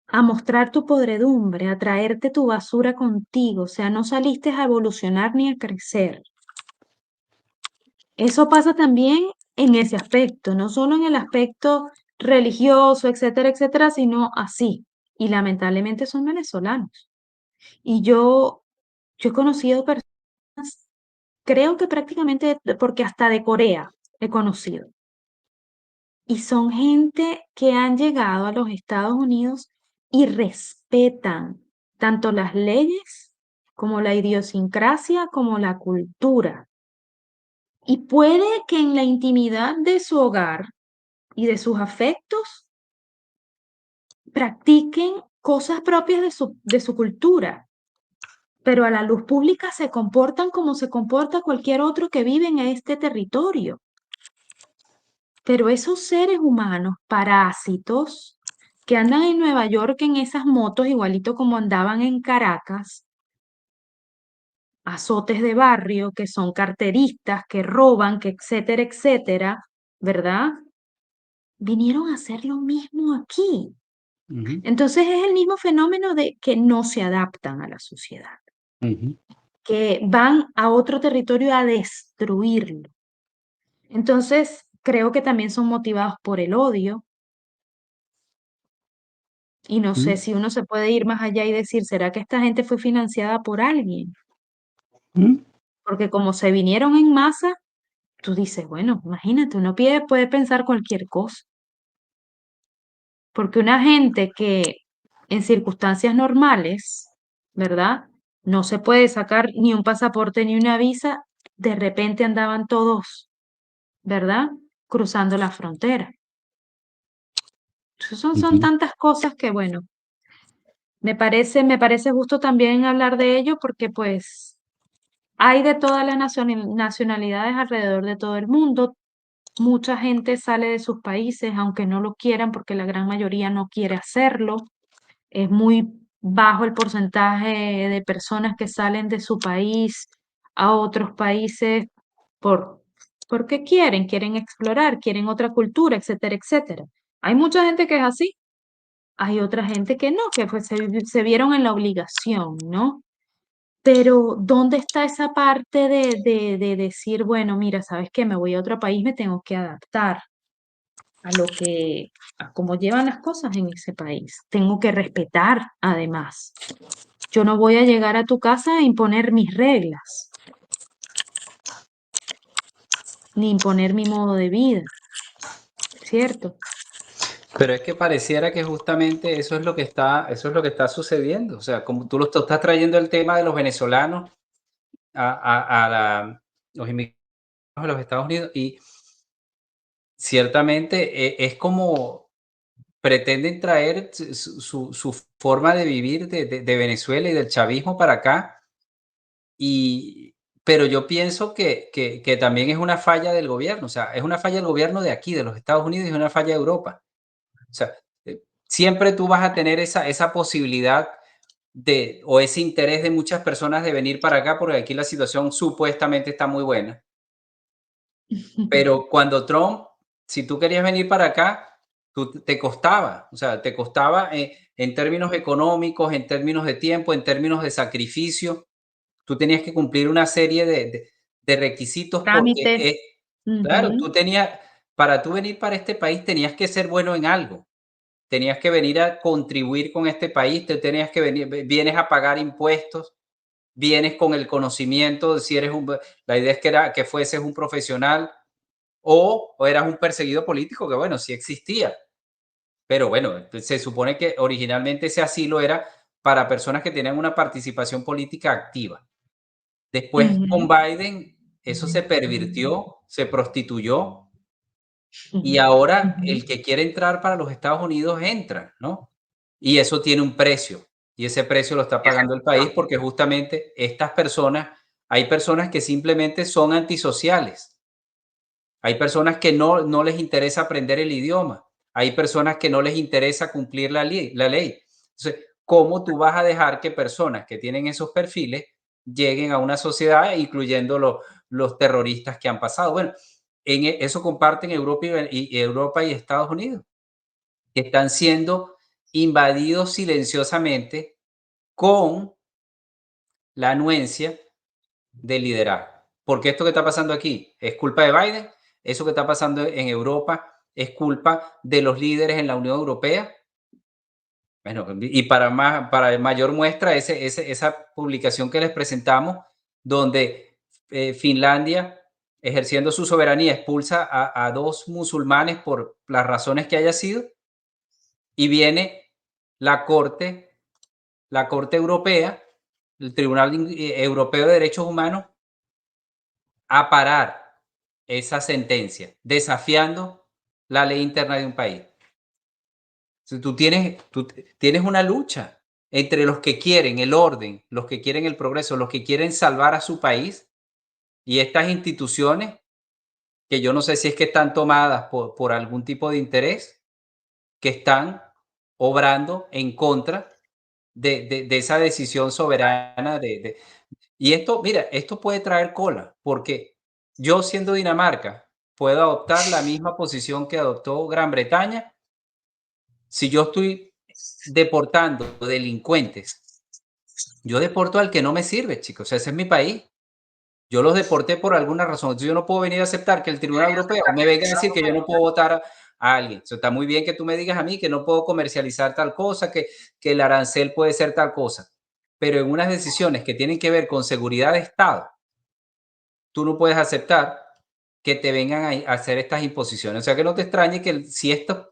a mostrar tu podredumbre, a traerte tu basura contigo, o sea, no saliste a evolucionar ni a crecer. Eso pasa también en ese aspecto, no solo en el aspecto religioso, etcétera, sino así. Y lamentablemente son venezolanos. Y yo he conocido personas, creo que prácticamente, porque hasta de Corea he conocido. Y son gente que han llegado a los Estados Unidos y respetan tanto las leyes como la idiosincrasia, como la cultura. Y puede que en la intimidad de su hogar y de sus afectos practiquen cosas propias de su cultura, pero a la luz pública se comportan como se comporta cualquier otro que vive en este territorio. Pero esos seres humanos parásitos que andan en Nueva York en esas motos, igualito como andaban en Caracas, azotes de barrio, que son carteristas, que roban, que etcétera, ¿verdad? Vinieron a hacer lo mismo aquí. Entonces es el mismo fenómeno de que no se adaptan a la sociedad, que van a otro territorio a destruirlo. Entonces creo que también son motivados por el odio. Y no sé si uno se puede ir más allá y decir, ¿será que esta gente fue financiada por alguien? Porque como se vinieron en masa, tú dices, bueno, imagínate, uno puede pensar cualquier cosa. Porque una gente que en circunstancias normales, ¿verdad? No se puede sacar ni un pasaporte ni una visa, de repente andaban todos, ¿verdad? Cruzando la frontera. Entonces son tantas cosas que, bueno, me parece justo también hablar de ello porque pues hay de todas las nacionalidades alrededor de todo el mundo. Mucha gente sale de sus países, aunque no lo quieran, porque la gran mayoría no quiere hacerlo. Es muy bajo el porcentaje de personas que salen de su país a otros países por, porque quieren explorar, quieren otra cultura, etcétera. Hay mucha gente que es así, hay otra gente que no, que pues se vieron en la obligación, ¿no? Pero ¿dónde está esa parte de decir, bueno, mira, ¿sabes qué? Me voy a otro país, me tengo que adaptar a cómo llevan las cosas en ese país. Tengo que respetar, además. Yo no voy a llegar a tu casa a imponer mis reglas, ni imponer mi modo de vida, ¿cierto? Pero es que pareciera que justamente eso es lo que está sucediendo. O sea, como tú estás trayendo el tema de los venezolanos a los inmigrantes a los Estados Unidos y ciertamente es como pretenden traer su forma de vivir de Venezuela y del chavismo para acá. Pero yo pienso que también es una falla del gobierno, o sea, es una falla del gobierno de aquí, de los Estados Unidos, y es una falla de Europa. O sea, siempre tú vas a tener esa posibilidad o ese interés de muchas personas de venir para acá, porque aquí la situación supuestamente está muy buena. Pero cuando Trump, si tú querías venir para acá, te costaba, o sea, te costaba en términos económicos, en términos de tiempo, en términos de sacrificio. Tú tenías que cumplir una serie de requisitos porque, Trámites. claro, Ujú. para tú venir para este país tenías que ser bueno en algo. Tenías que venir a contribuir con este país, te tenías que venir, vienes a pagar impuestos, vienes con el conocimiento, si eres la idea es que fueses un profesional o eras un perseguido político, que bueno, sí existía. Pero bueno, se supone que originalmente ese asilo era para personas que tenían una participación política activa. Después con Ujú. Biden eso se pervirtió, se prostituyó y ahora Ujú. el que quiere entrar para los Estados Unidos entra, ¿no? Y eso tiene un precio y ese precio lo está pagando el país porque justamente hay personas que simplemente son antisociales, hay personas que no les interesa aprender el idioma, hay personas que no les interesa cumplir la ley. Entonces, ¿cómo tú vas a dejar que personas que tienen esos perfiles lleguen a una sociedad, incluyendo los terroristas que han pasado? Bueno, eso comparten Europa y Europa y Estados Unidos, que están siendo invadidos silenciosamente con la anuencia del liderazgo. Porque esto que está pasando aquí es culpa de Biden, eso que está pasando en Europa es culpa de los líderes en la Unión Europea. Bueno, y para mayor muestra, esa publicación que les presentamos, donde Finlandia, ejerciendo su soberanía, expulsa a 2 musulmanes por las razones que haya sido, y viene la Corte, la Corte Europea, el Tribunal Europeo de Derechos Humanos, a parar esa sentencia, desafiando la ley interna de un país. Si tú tienes una lucha entre los que quieren el orden, los que quieren el progreso, los que quieren salvar a su país y estas instituciones que yo no sé si es que están tomadas por algún tipo de interés, que están obrando en contra de esa decisión soberana y esto, mira, esto puede traer cola, porque yo siendo Dinamarca puedo adoptar la misma posición que adoptó Gran Bretaña. Si yo estoy deportando delincuentes, yo deporto al que no me sirve, chicos. O sea, ese es mi país. Yo los deporté por alguna razón. Entonces yo no puedo venir a aceptar que el Tribunal Europeo me venga a decir que yo no puedo votar a alguien. Eso está muy bien que tú me digas a mí que no puedo comercializar tal cosa, que el arancel puede ser tal cosa. Pero en unas decisiones que tienen que ver con seguridad de Estado, tú no puedes aceptar que te vengan a hacer estas imposiciones. O sea, que no te extrañe que si estos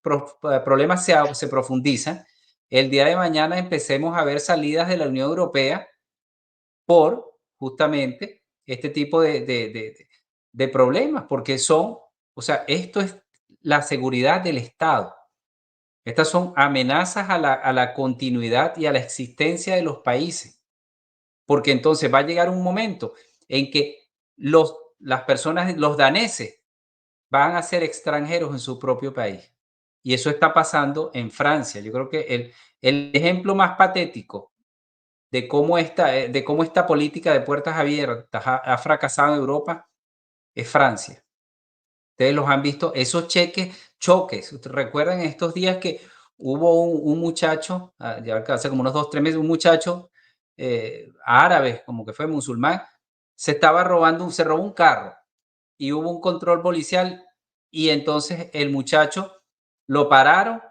problemas se profundizan, el día de mañana empecemos a ver salidas de la Unión Europea por justamente este tipo de problemas, porque son, o sea, esto es la seguridad del Estado. Estas son amenazas a la continuidad y a la existencia de los países, porque entonces va a llegar un momento en que las personas, los daneses, van a ser extranjeros en su propio país. Y eso está pasando en Francia. Yo creo que el ejemplo más patético de cómo esta política de puertas abiertas ha fracasado en Europa es Francia. Ustedes los han visto, esos choques. ¿Recuerdan estos días que hubo un muchacho, ya hace como unos 2, 3 meses, un muchacho árabe, como que fue musulmán, se robó un carro y hubo un control policial y entonces el muchacho lo pararon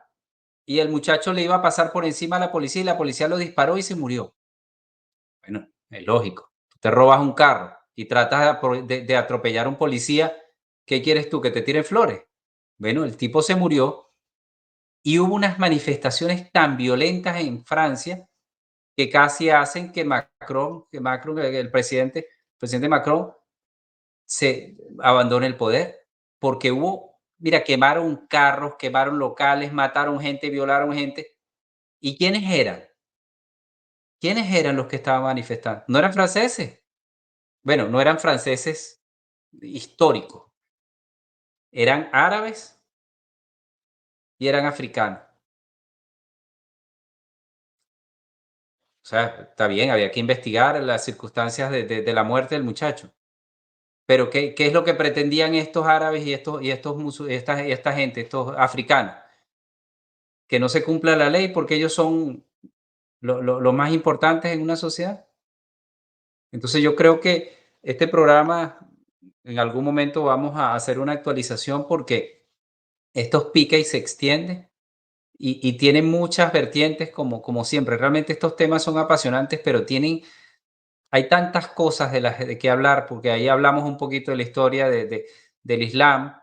y el muchacho le iba a pasar por encima a la policía y la policía lo disparó y se murió. Bueno, es lógico. Tú te robas un carro y tratas de atropellar a un policía. ¿Qué quieres tú? ¿Que te tiren flores? Bueno, el tipo se murió y hubo unas manifestaciones tan violentas en Francia que casi hacen que el presidente Macron, se abandone el poder. Porque mira, quemaron carros, quemaron locales, mataron gente, violaron gente. ¿Y quiénes eran? ¿Quiénes eran los que estaban manifestando? ¿No eran franceses? Bueno, no eran franceses históricos, eran árabes y eran africanos. O sea, está bien, había que investigar las circunstancias de la muerte del muchacho. Pero ¿qué es lo que pretendían estos árabes y esta gente, estos africanos? Que no se cumpla la ley porque ellos son lo más importantes en una sociedad. Entonces yo creo que este programa en algún momento vamos a hacer una actualización porque estos pica y se extienden y tienen muchas vertientes como siempre. Realmente estos temas son apasionantes, pero hay tantas cosas de que hablar, porque ahí hablamos un poquito de la historia del Islam,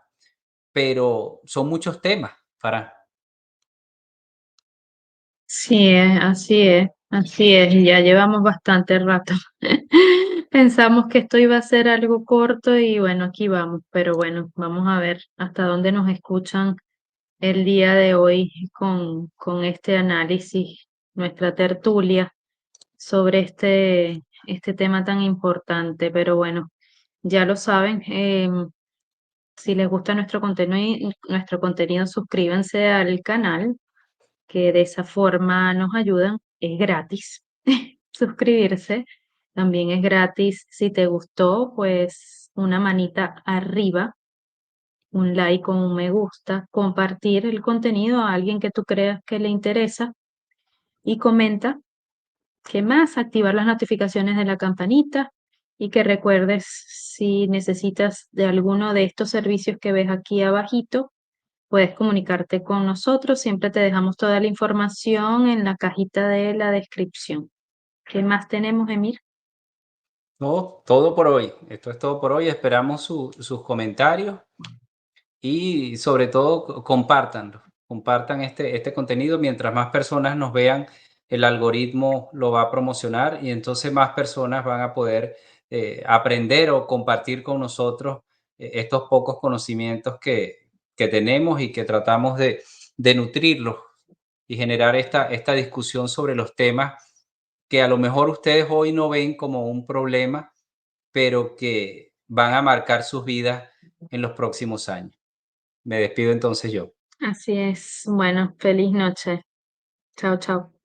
pero son muchos temas para... Sí, así es, y ya llevamos bastante rato. Pensamos que esto iba a ser algo corto y bueno, aquí vamos, pero bueno, vamos a ver hasta dónde nos escuchan el día de hoy con este análisis, nuestra tertulia sobre este tema tan importante. Pero bueno, ya lo saben, si les gusta nuestro contenido, suscríbanse al canal, que de esa forma nos ayudan. Es gratis suscribirse. También es gratis. Si te gustó, pues una manita arriba, un like o un me gusta, compartir el contenido a alguien que tú creas que le interesa y comenta. ¿Qué más? Activar las notificaciones de la campanita y que recuerdes si necesitas de alguno de estos servicios que ves aquí abajito, puedes comunicarte con nosotros. Siempre te dejamos toda la información en la cajita de la descripción. ¿Qué más tenemos, Emir? Todo por hoy. Esto es todo por hoy. Esperamos sus comentarios y sobre todo compártanlo. Compartan este contenido. Mientras más personas nos vean, el algoritmo lo va a promocionar y entonces más personas van a poder aprender o compartir con nosotros estos pocos conocimientos que tenemos y que tratamos de nutrirlos y generar esta discusión sobre los temas que a lo mejor ustedes hoy no ven como un problema, pero que van a marcar sus vidas en los próximos años. Me despido entonces yo. Así es. Bueno, feliz noche. Chao, chao.